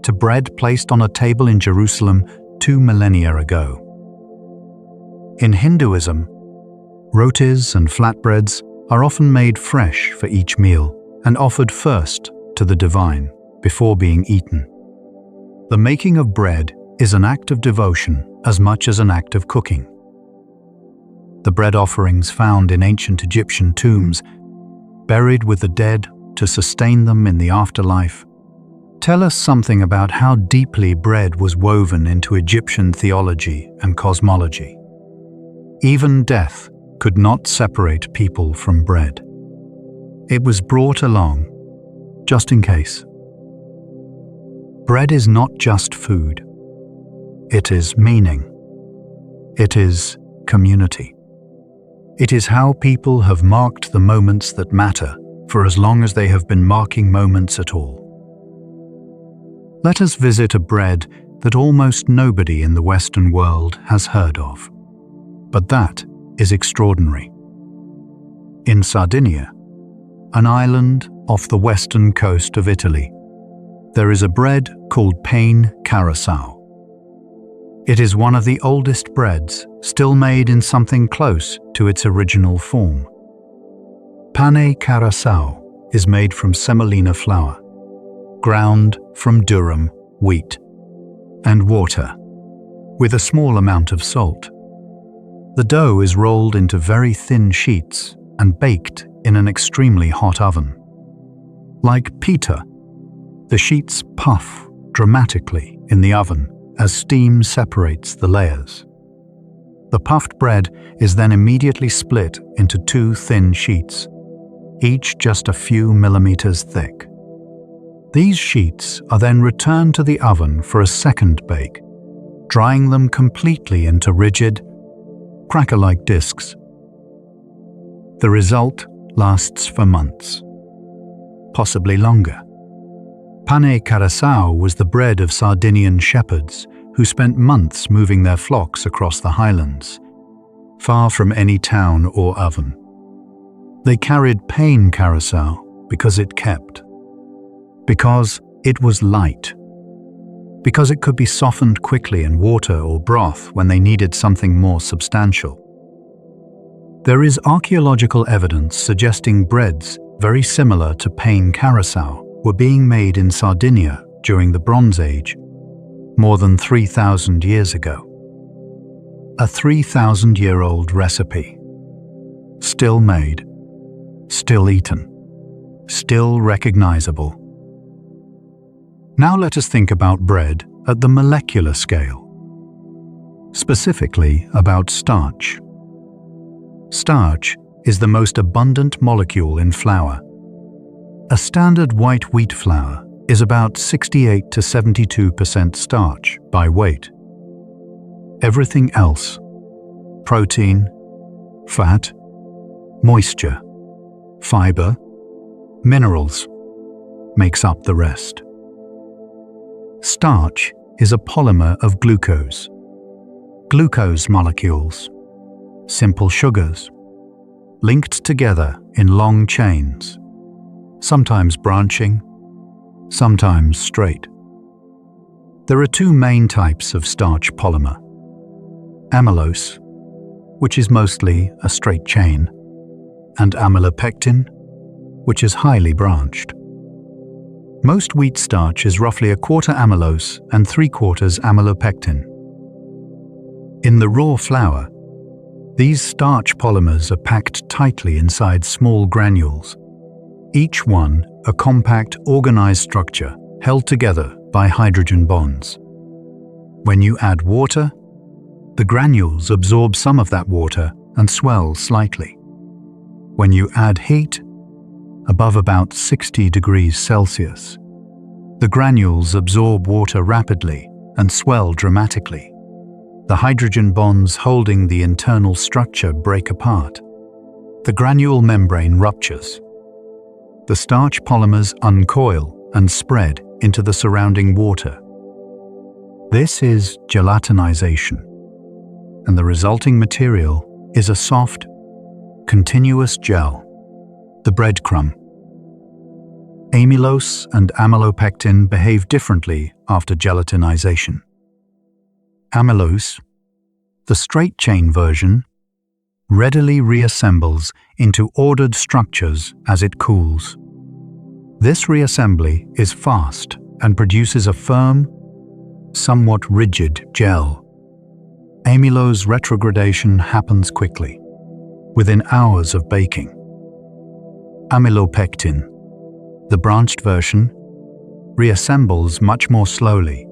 to bread placed on a table in Jerusalem 2 millennia ago. In Hinduism, rotis and flatbreads are often made fresh for each meal and offered first to the divine before being eaten. The making of bread is an act of devotion as much as an act of cooking. the bread offerings found in ancient Egyptian tombs, buried with the dead to sustain them in the afterlife, tell us something about how deeply bread was woven into Egyptian theology and cosmology. Even death could not separate people from bread. It was brought along, just in case. Bread is not just food. It is meaning. It is community. It is how people have marked the moments that matter for as long as they have been marking moments at all. Let us visit a bread that almost nobody in the Western world has heard of. But that is extraordinary. In Sardinia, an island off the western coast of Italy, there is a bread called pane carasau. It is one of the oldest breads still made in something close to its original form. Pane carasau is made from semolina flour, ground from durum, wheat, and water, with a small amount of salt. The dough is rolled into very thin sheets and baked in an extremely hot oven. Like pita, the sheets puff dramatically in the oven as steam separates the layers. The puffed bread is then immediately split into two thin sheets, each just a few millimeters thick. These sheets are then returned to the oven for a second bake, drying them completely into rigid, cracker-like discs. The result lasts for months, possibly longer. Pane carasau was the bread of Sardinian shepherds who spent months moving their flocks across the highlands, far from any town or oven. They carried pane carasau because it kept, because it was light, because it could be softened quickly in water or broth when they needed something more substantial. There is archaeological evidence suggesting breads very similar to pane carasau were being made in Sardinia during the Bronze Age, more than 3,000 years ago. A 3,000-year-old recipe. Still made, still eaten, still recognizable. Now let us think about bread at the molecular scale, specifically about starch. Starch is the most abundant molecule in flour. A standard white wheat flour is about 68 to 72% starch by weight. Everything else, protein, fat, moisture, fiber, minerals, makes up the rest. Starch is a polymer of glucose. Glucose molecules, simple sugars, linked together in long chains, sometimes branching, sometimes straight. There are two main types of starch polymer: amylose, which is mostly a straight chain, and amylopectin, which is highly branched. Most wheat starch is roughly a quarter amylose and 3/4 amylopectin. In the raw flour, these starch polymers are packed tightly inside small granules, each one a compact, organized structure held together by hydrogen bonds. When you add water, the granules absorb some of that water and swell slightly. When you add heat, above about 60 degrees Celsius, the granules absorb water rapidly and swell dramatically. The hydrogen bonds holding the internal structure break apart. The granule membrane ruptures. The starch polymers uncoil and spread into the surrounding water. This is gelatinization, and the resulting material is a soft, continuous gel, the breadcrumb. Amylose and amylopectin behave differently after gelatinization. Amylose, the straight-chain version, readily reassembles into ordered structures as it cools. This reassembly is fast and produces a firm, somewhat rigid gel. Amylose retrogradation happens quickly, within hours of baking. Amylopectin, the branched version, reassembles much more slowly.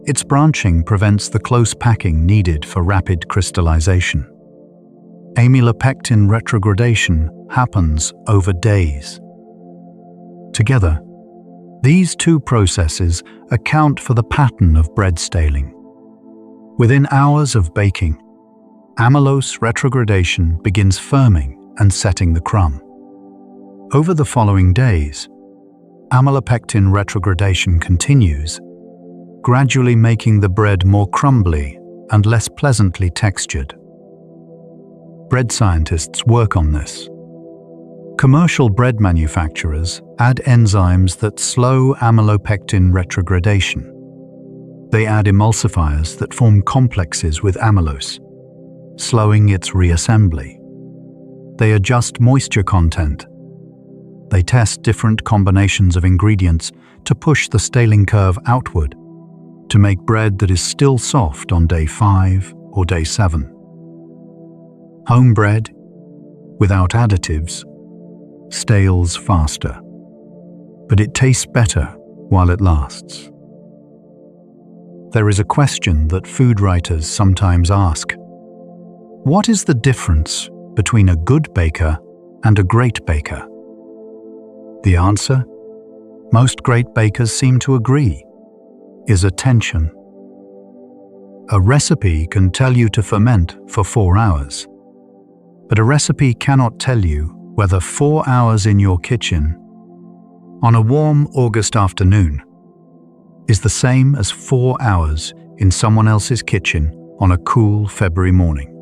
Its branching prevents the close packing needed for rapid crystallization. Amylopectin retrogradation happens over days. Together, these two processes account for the pattern of bread staling. Within hours of baking, amylose retrogradation begins firming and setting the crumb. Over the following days, amylopectin retrogradation continues, gradually making the bread more crumbly and less pleasantly textured. Bread scientists work on this. Commercial bread manufacturers add enzymes that slow amylopectin retrogradation. They add emulsifiers that form complexes with amylose, slowing its reassembly. They adjust moisture content. They test different combinations of ingredients to push the staling curve outward, to make bread that is still soft on day 5 or day 7. Home bread, without additives, stales faster, but it tastes better while it lasts. There is a question that food writers sometimes ask. What is the difference between a good baker and a great baker? The answer, most great bakers seem to agree, is attention. A recipe can tell you to ferment for 4 hours, but a recipe cannot tell you whether 4 hours in your kitchen on a warm August afternoon is the same as 4 hours in someone else's kitchen on a cool February morning.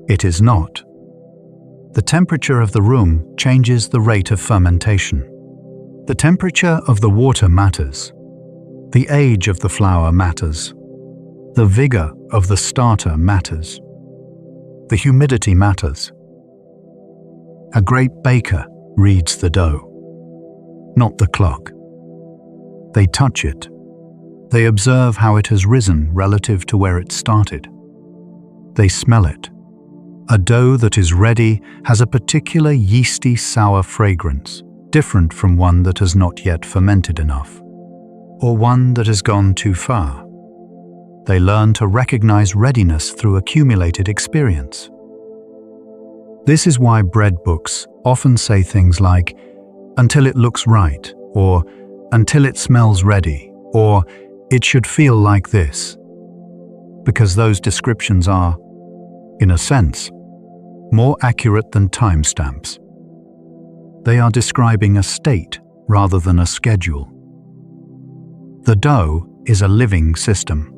It is not. The temperature of the room changes the rate of fermentation. The temperature of the water matters. The age of the flour matters. The vigor of the starter matters. The humidity matters. A great baker reads the dough, not the clock. They touch it. They observe how it has risen relative to where it started. They smell it. A dough that is ready has a particular yeasty, sour fragrance, different from one that has not yet fermented enough, or one that has gone too far. They learn to recognize readiness through accumulated experience. This is why bread books often say things like, "until it looks right," or "until it smells ready," or "it should feel like this," because those descriptions are, in a sense, more accurate than timestamps. They are describing a state rather than a schedule. The dough is a living system.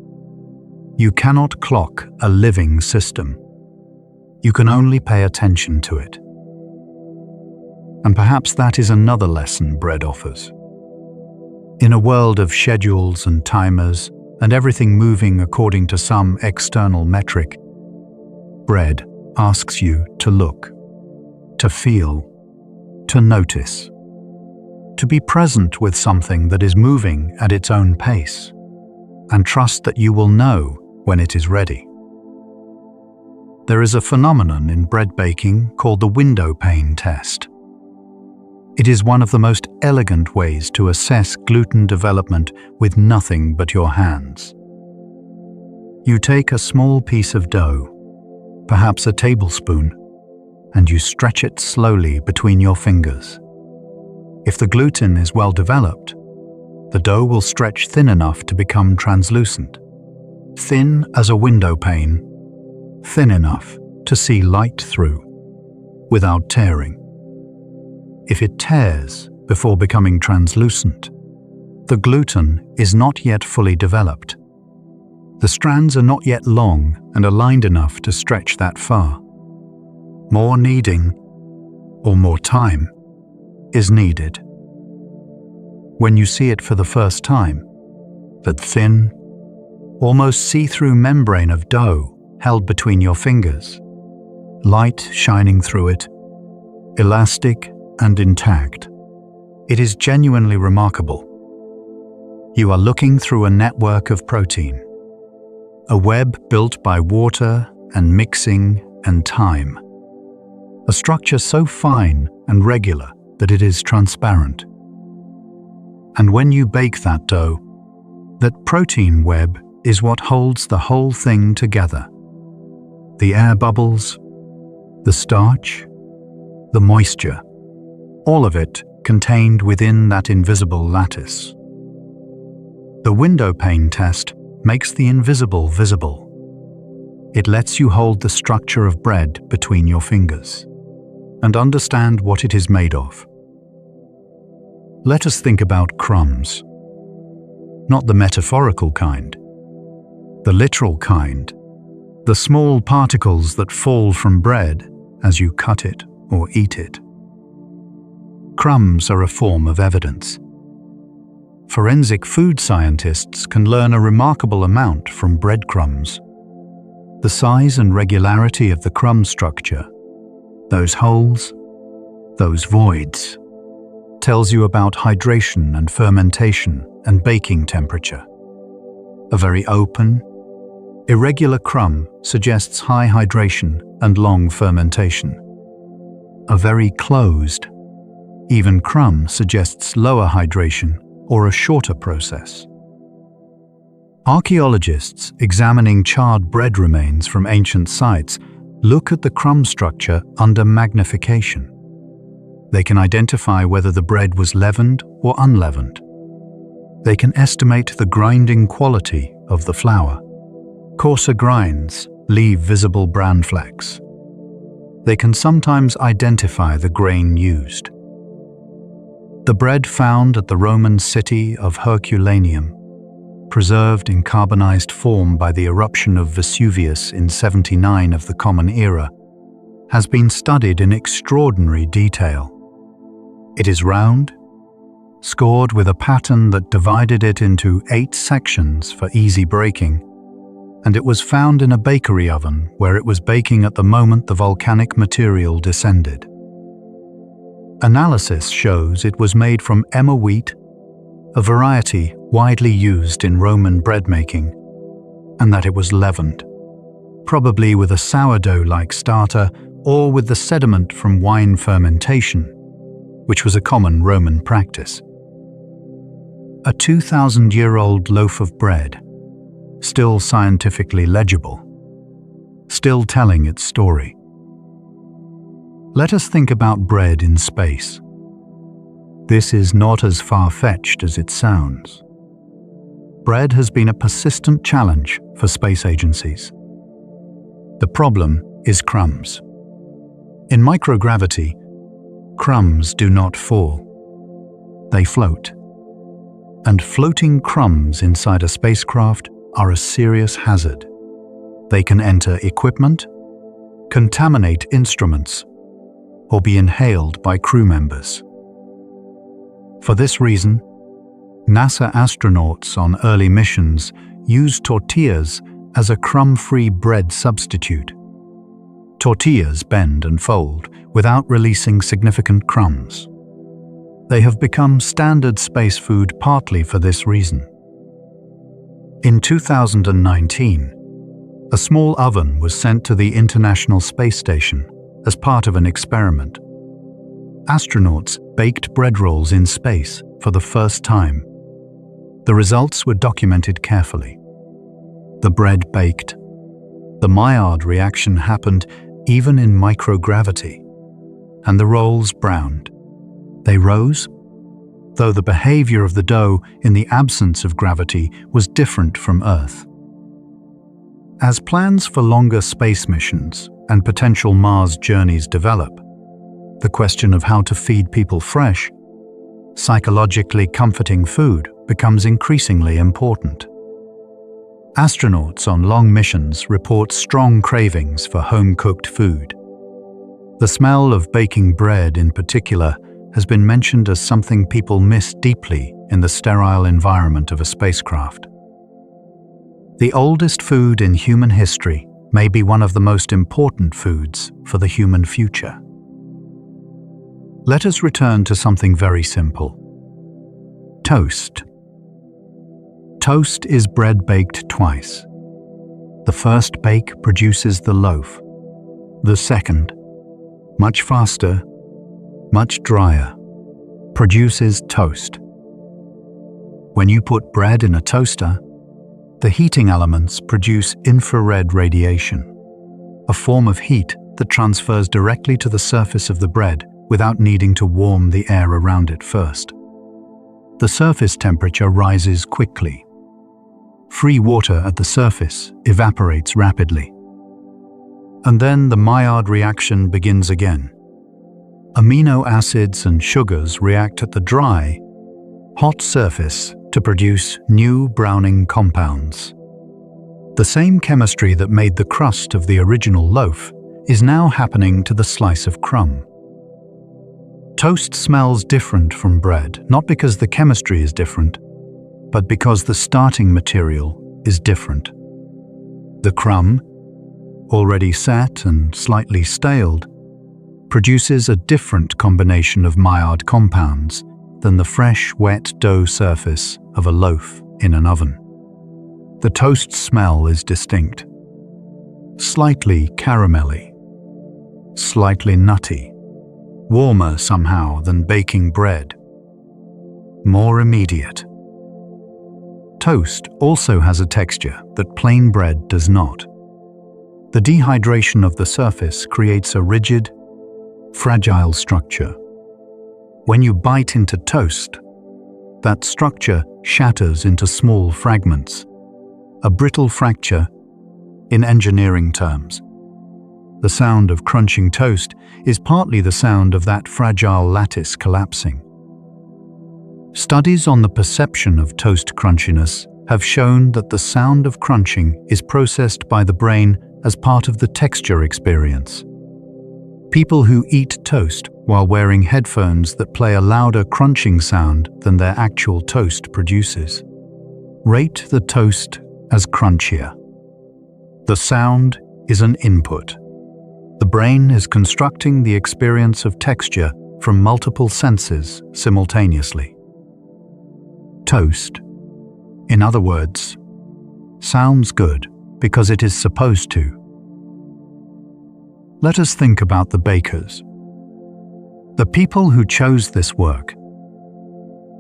You cannot clock a living system. You can only pay attention to it. And perhaps that is another lesson bread offers. In a world of schedules and timers and everything moving according to some external metric, bread asks you to look, to feel, to notice, to be present with something that is moving at its own pace, and trust that you will know when it is ready. There is a phenomenon in bread baking called the window pane test. It is one of the most elegant ways to assess gluten development with nothing but your hands. You take a small piece of dough, perhaps a tablespoon, and you stretch it slowly between your fingers. If the gluten is well developed, the dough will stretch thin enough to become translucent, thin as a window pane, thin enough to see light through, without tearing. If it tears before becoming translucent, the gluten is not yet fully developed. The strands are not yet long and aligned enough to stretch that far. More kneading, or more time, is needed. When you see it for the first time, that thin, almost see-through membrane of dough held between your fingers, light shining through it, elastic and intact, it is genuinely remarkable. You are looking through a network of protein, a web built by water and mixing and time. A structure so fine and regular that it is transparent. And when you bake that dough, that protein web is what holds the whole thing together. The air bubbles, the starch, the moisture, all of it contained within that invisible lattice. The window pane test makes the invisible visible. It lets you hold the structure of bread between your fingers and understand what it is made of. Let us think about crumbs. Not the metaphorical kind, the literal kind, the small particles that fall from bread as you cut it or eat it. Crumbs are a form of evidence. Forensic food scientists can learn a remarkable amount from breadcrumbs. The size and regularity of the crumb structure, those holes, those voids, tells you about hydration and fermentation and baking temperature. A very open, irregular crumb suggests high hydration and long fermentation. A very closed, even crumb suggests lower hydration or a shorter process. Archaeologists examining charred bread remains from ancient sites look at the crumb structure under magnification. They can identify whether the bread was leavened or unleavened. They can estimate the grinding quality of the flour. Coarser grinds leave visible bran flecks. They can sometimes identify the grain used. The bread found at the Roman city of Herculaneum, preserved in carbonized form by the eruption of Vesuvius in 79 of the Common Era, has been studied in extraordinary detail. It is round, scored with a pattern that divided it into 8 sections for easy breaking, and it was found in a bakery oven where it was baking at the moment the volcanic material descended. Analysis shows it was made from emmer wheat, a variety widely used in Roman bread making, and that it was leavened, probably with a sourdough-like starter or with the sediment from wine fermentation, which was a common Roman practice. A 2,000-year-old loaf of bread, still scientifically legible, still telling its story. Let us think about bread in space. This is not as far-fetched as it sounds. Bread has been a persistent challenge for space agencies. The problem is crumbs. In microgravity, crumbs do not fall. They float. And floating crumbs inside a spacecraft are a serious hazard. They can enter equipment, contaminate instruments, or be inhaled by crew members. For this reason, NASA astronauts on early missions used tortillas as a crumb-free bread substitute. Tortillas bend and fold without releasing significant crumbs. They have become standard space food partly for this reason. In 2019, a small oven was sent to the International Space Station as part of an experiment. Astronauts baked bread rolls in space for the first time. The results were documented carefully. The bread baked. The Maillard reaction happened even in microgravity, and the rolls browned. They rose, though the behavior of the dough in the absence of gravity was different from Earth. As plans for longer space missions and potential Mars journeys develop, the question of how to feed people fresh, psychologically comforting food becomes increasingly important. Astronauts on long missions report strong cravings for home-cooked food. The smell of baking bread, in particular, has been mentioned as something people miss deeply in the sterile environment of a spacecraft. The oldest food in human history may be one of the most important foods for the human future. Let us return to something very simple. Toast. Toast is bread baked twice. The first bake produces the loaf. The second, much faster, much drier, produces toast. When you put bread in a toaster, the heating elements produce infrared radiation, a form of heat that transfers directly to the surface of the bread without needing to warm the air around it first. The surface temperature rises quickly. Free water at the surface evaporates rapidly. And then the Maillard reaction begins again. Amino acids and sugars react at the dry, hot surface to produce new browning compounds. The same chemistry that made the crust of the original loaf is now happening to the slice of crumb. Toast smells different from bread, not because the chemistry is different, but because the starting material is different. The crumb, already set and slightly staled, produces a different combination of Maillard compounds than the fresh, wet dough surface of a loaf in an oven. The toast smell is distinct. Slightly caramelly, slightly nutty, warmer somehow than baking bread, more immediate. Toast also has a texture that plain bread does not. The dehydration of the surface creates a rigid, fragile structure. When you bite into toast, that structure shatters into small fragments, a brittle fracture in engineering terms. The sound of crunching toast is partly the sound of that fragile lattice collapsing. Studies on the perception of toast crunchiness have shown that the sound of crunching is processed by the brain as part of the texture experience. People who eat toast while wearing headphones that play a louder crunching sound than their actual toast produces rate the toast as crunchier. The sound is an input. The brain is constructing the experience of texture from multiple senses simultaneously. Toast, in other words, sounds good because it is supposed to. Let us think about the bakers. The people who chose this work.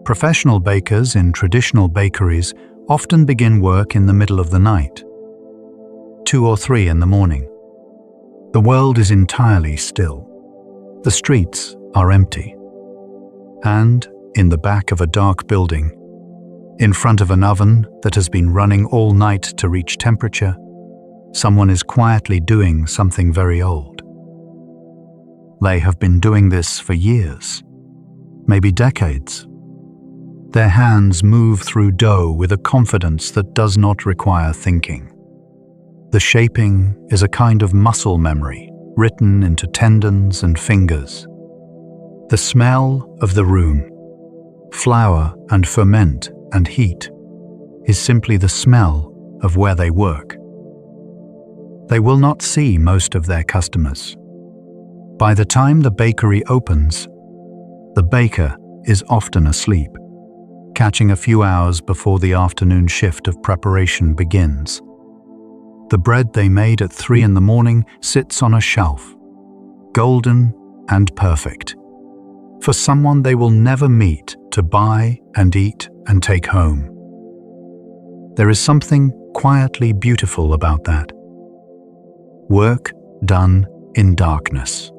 Professional bakers in traditional bakeries often begin work in the middle of the night, 2 or 3 in the morning. The world is entirely still. The streets are empty. And, in the back of a dark building, in front of an oven that has been running all night to reach temperature, someone is quietly doing something very old. They have been doing this for years, maybe decades. Their hands move through dough with a confidence that does not require thinking. The shaping is a kind of muscle memory written into tendons and fingers. The smell of the room, flour and ferment and heat, is simply the smell of where they work. They will not see most of their customers. By the time the bakery opens, the baker is often asleep, catching a few hours before the afternoon shift of preparation begins. The bread they made at 3 in the morning sits on a shelf, golden and perfect, for someone they will never meet to buy and eat and take home. There is something quietly beautiful about that. Work done in darkness.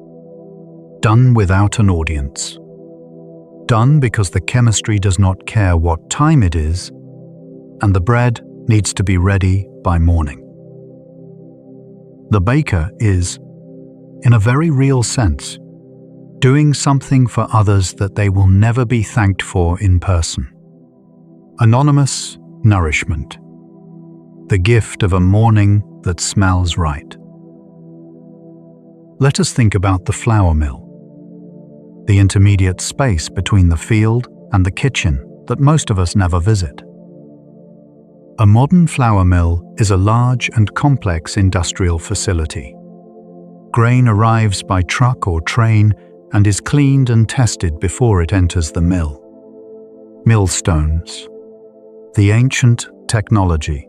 Done without an audience. Done because the chemistry does not care what time it is, and the bread needs to be ready by morning. The baker is, in a very real sense, doing something for others that they will never be thanked for in person. Anonymous nourishment. The gift of a morning that smells right. Let us think about the flour mill, the intermediate space between the field and the kitchen that most of us never visit. A modern flour mill is a large and complex industrial facility. Grain arrives by truck or train and is cleaned and tested before it enters the mill. Millstones, the ancient technology,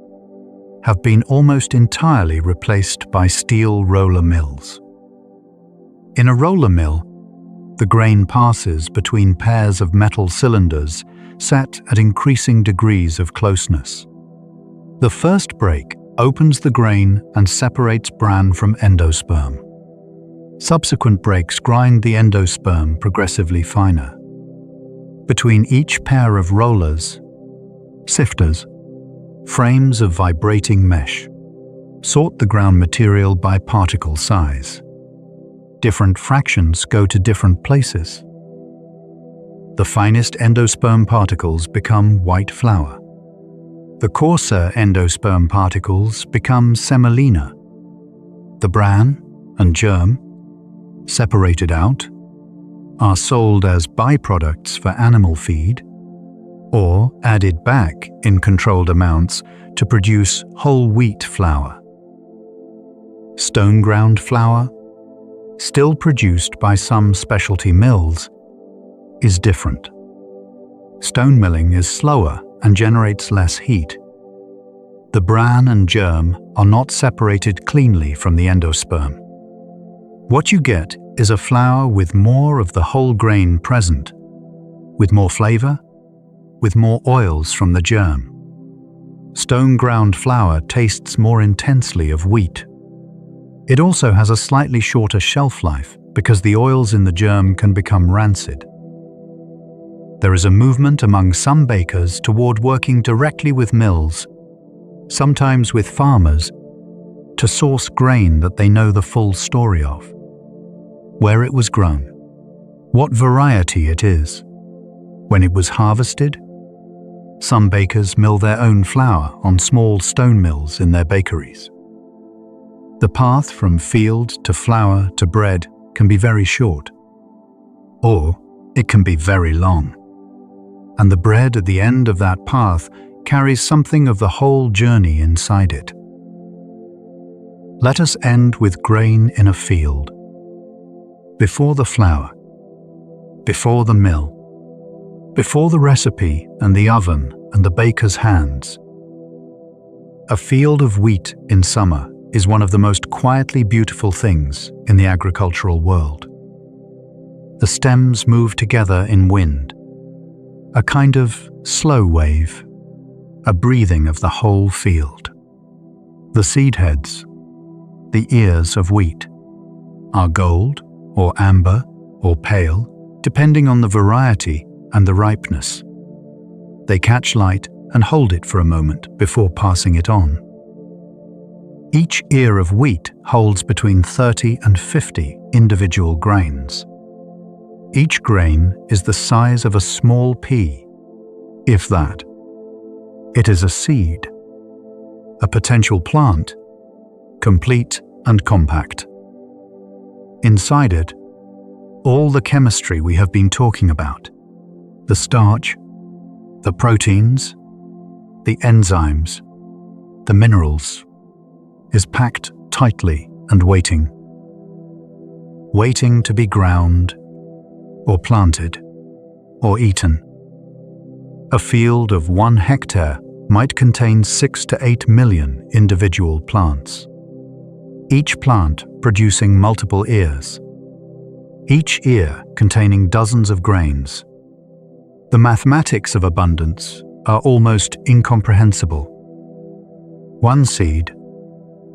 have been almost entirely replaced by steel roller mills. In a roller mill, the grain passes between pairs of metal cylinders set at increasing degrees of closeness. The first break opens the grain and separates bran from endosperm. Subsequent breaks grind the endosperm progressively finer. Between each pair of rollers, sifters, frames of vibrating mesh, sort the ground material by particle size. Different fractions go to different places. The finest endosperm particles become white flour. The coarser endosperm particles become semolina. The bran and germ, separated out, are sold as byproducts for animal feed or added back in controlled amounts to produce whole wheat flour. Stone ground flour, still produced by some specialty mills, is different. Stone milling is slower and generates less heat. The bran and germ are not separated cleanly from the endosperm. What you get is a flour with more of the whole grain present, with more flavor, with more oils from the germ. Stone ground flour tastes more intensely of wheat. It also has a slightly shorter shelf life because the oils in the germ can become rancid. There is a movement among some bakers toward working directly with mills, sometimes with farmers, to source grain that they know the full story of. Where it was grown, what variety it is, when it was harvested. Some bakers mill their own flour on small stone mills in their bakeries. The path from field to flour to bread can be very short, or it can be very long, and the bread at the end of that path carries something of the whole journey inside it. Let us end with grain in a field. Before the flour, before the mill, before the recipe and the oven and the baker's hands. A field of wheat in summer is one of the most quietly beautiful things in the agricultural world. The stems move together in wind, a kind of slow wave, a breathing of the whole field. The seed heads, the ears of wheat, are gold or amber or pale, depending on the variety and the ripeness. They catch light and hold it for a moment before passing it on. Each ear of wheat holds between 30 and 50 individual grains. Each grain is the size of a small pea, if that. It is a seed, a potential plant, complete and compact. Inside it, all the chemistry we have been talking about, the starch, the proteins, the enzymes, the minerals, is packed tightly and waiting to be ground or planted or eaten. A field of 1 hectare might contain 6 to 8 million individual plants, each plant producing multiple ears, each ear containing dozens of grains. The mathematics of abundance are almost incomprehensible. One seed,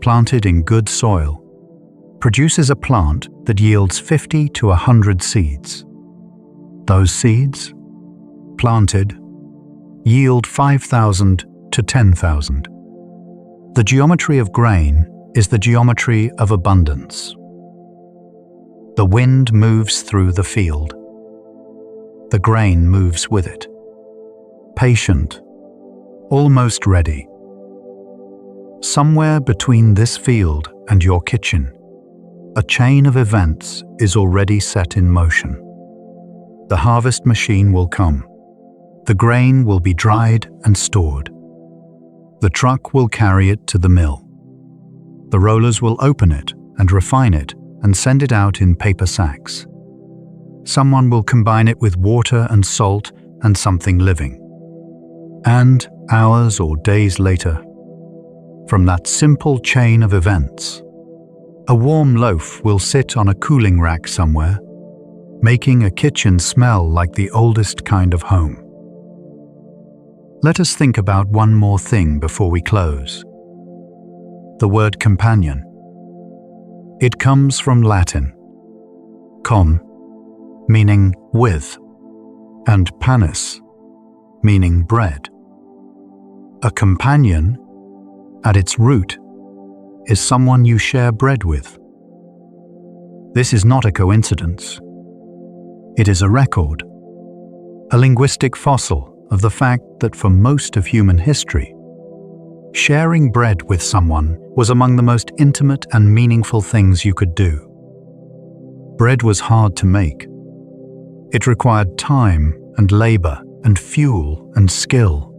planted in good soil, produces a plant that yields 50 to 100 seeds. Those seeds, planted, yield 5,000 to 10,000. The geometry of grain is the geometry of abundance. The wind moves through the field. The grain moves with it. Patient, almost ready. Somewhere between this field and your kitchen, a chain of events is already set in motion. The harvest machine will come. The grain will be dried and stored. The truck will carry it to the mill. The rollers will open it and refine it and send it out in paper sacks. Someone will combine it with water and salt and something living. And hours or days later, from that simple chain of events, A warm loaf will sit on a cooling rack somewhere, making a kitchen smell like the oldest kind of home. Let us think about one more thing before we close. The word companion. It comes from Latin, com, meaning with, and panis, meaning bread. A companion, at its root, is someone you share bread with. This is not a coincidence. It is a record, a linguistic fossil of the fact that for most of human history, sharing bread with someone was among the most intimate and meaningful things you could do. Bread was hard to make. It required time and labor and fuel and skill.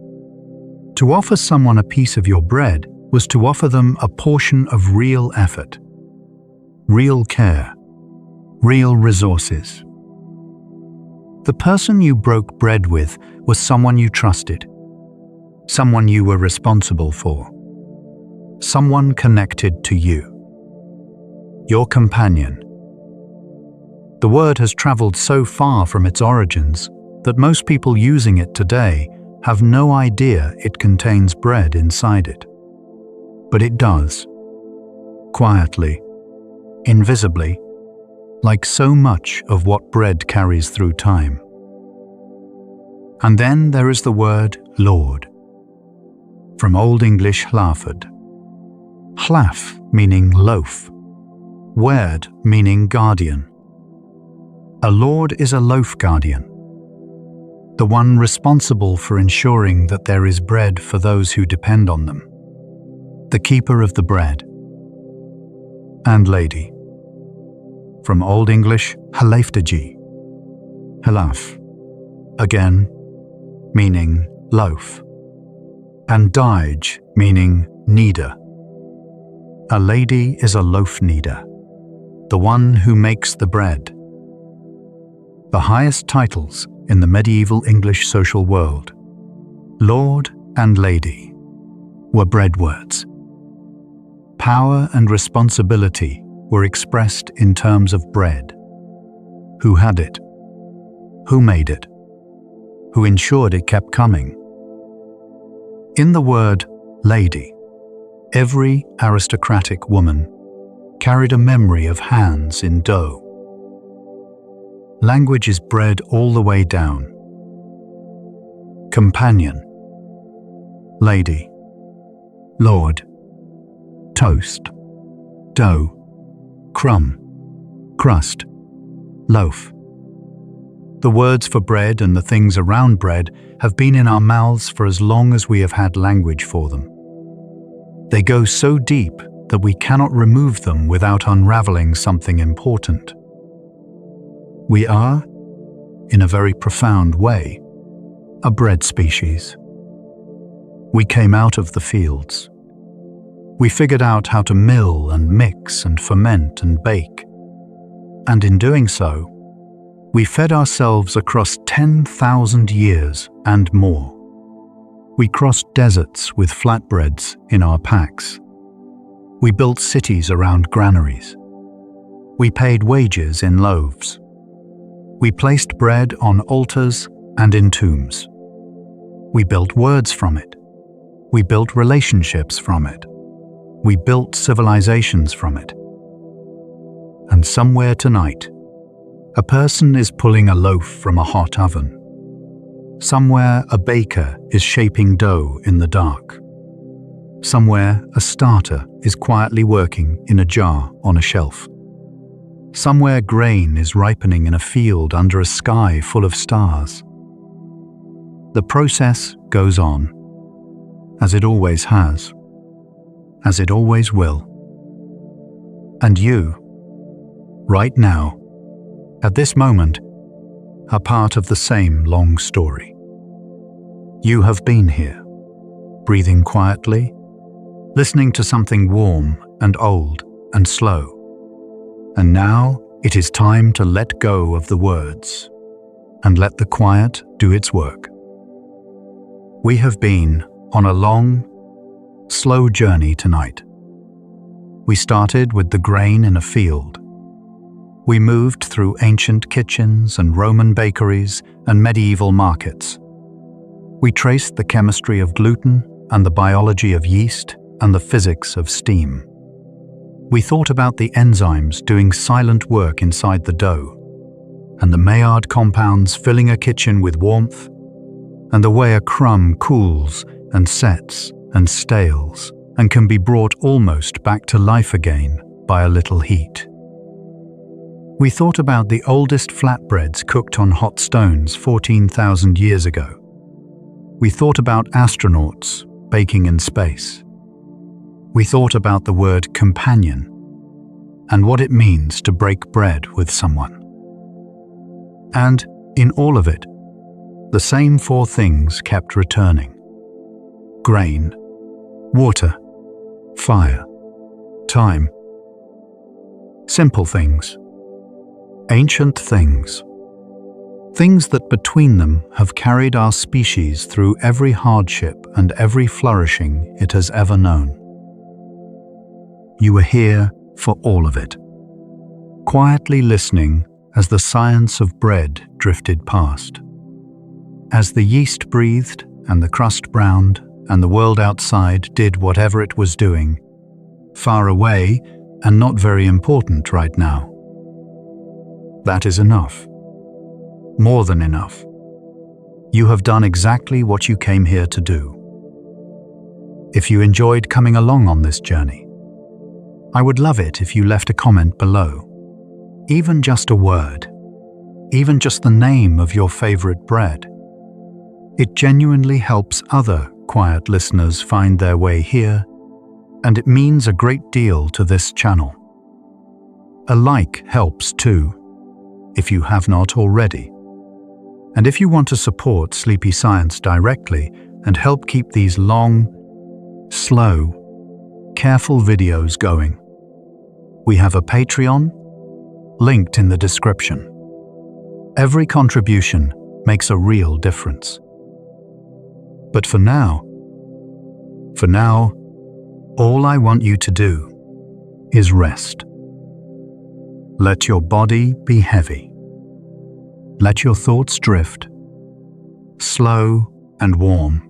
To offer someone a piece of your bread was to offer them a portion of real effort, real care, real resources. The person you broke bread with was someone you trusted, someone you were responsible for, someone connected to you, your companion. The word has traveled so far from its origins that most people using it today have no idea it contains bread inside it. But it does, quietly, invisibly, like so much of what bread carries through time. And then there is the word Lord, from Old English hlaford. Hlaf meaning loaf, word meaning guardian. A lord is a loaf guardian, the one responsible for ensuring that there is bread for those who depend on them, the keeper of the bread. And lady, from Old English halaftagi, halaf, again, meaning loaf, and daij, meaning kneader. A lady is a loaf kneader, the one who makes the bread. The highest titles in the medieval English social world, Lord and Lady, were bread words. Power and responsibility were expressed in terms of bread. Who had it? Who made it? Who ensured it kept coming? In the word lady, every aristocratic woman carried a memory of hands in dough. Language is bred all the way down. Companion, lady, lord, toast, dough, crumb, crust, loaf. The words for bread and the things around bread have been in our mouths for as long as we have had language for them. They go so deep that we cannot remove them without unraveling something important. We are, in a very profound way, a bread species. We came out of the fields. We figured out how to mill and mix and ferment and bake. And in doing so, we fed ourselves across 10,000 years and more. We crossed deserts with flatbreads in our packs. We built cities around granaries. We paid wages in loaves. We placed bread on altars and in tombs. We built words from it. We built relationships from it. We built civilizations from it. And somewhere tonight, a person is pulling a loaf from a hot oven. Somewhere a baker is shaping dough in the dark. Somewhere a starter is quietly working in a jar on a shelf. Somewhere grain is ripening in a field under a sky full of stars. The process goes on, as it always has, as it always will. And you, right now, at this moment, are part of the same long story. You have been here, breathing quietly, listening to something warm and old and slow. And now it is time to let go of the words and let the quiet do its work. We have been on a long, slow journey tonight. We started with the grain in a field. We moved through ancient kitchens and Roman bakeries and medieval markets. We traced the chemistry of gluten and the biology of yeast and the physics of steam. We thought about the enzymes doing silent work inside the dough, and the Maillard compounds filling a kitchen with warmth, and the way a crumb cools and sets and stales and can be brought almost back to life again by a little heat. We thought about the oldest flatbreads cooked on hot stones 14,000 years ago. We thought about astronauts baking in space. We thought about the word companion and what it means to break bread with someone. And in all of it, the same four things kept returning: grain, water, fire, time. Simple things, ancient things, things that between them have carried our species through every hardship and every flourishing it has ever known. You were here for all of it, quietly listening as the science of bread drifted past. As the yeast breathed and the crust browned and the world outside did whatever it was doing, far away and not very important right now. That is enough. More than enough. You have done exactly what you came here to do. If you enjoyed coming along on this journey, I would love it if you left a comment below. Even just a word. Even just the name of your favorite bread. It genuinely helps other quiet listeners find their way here, and it means a great deal to this channel. A like helps too, if you have not already. And if you want to support Sleepy Science directly and help keep these long, slow, careful videos going, we have a Patreon linked in the description. Every contribution makes a real difference. But for now, all I want you to do is rest. Let your body be heavy. Let your thoughts drift, slow and warm,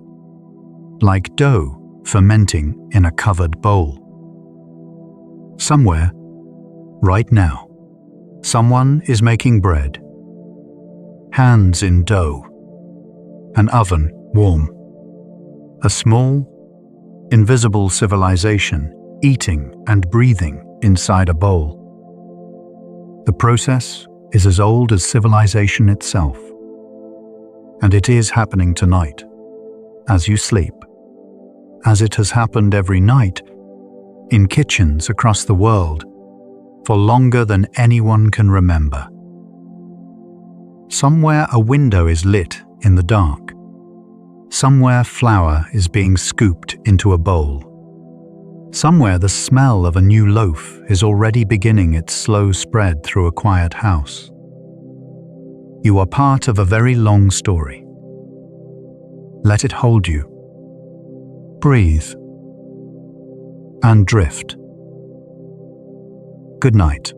like dough fermenting in a covered bowl. Somewhere, right now, someone is making bread. Hands in dough, an oven warm. A small, invisible civilization eating and breathing inside a bowl. The process is as old as civilization itself. And it is happening tonight, as you sleep, as it has happened every night, in kitchens across the world, for longer than anyone can remember. Somewhere a window is lit in the dark. Somewhere flour is being scooped into a bowl. Somewhere the smell of a new loaf is already beginning its slow spread through a quiet house. You are part of a very long story. Let it hold you. Breathe. And drift. Good night.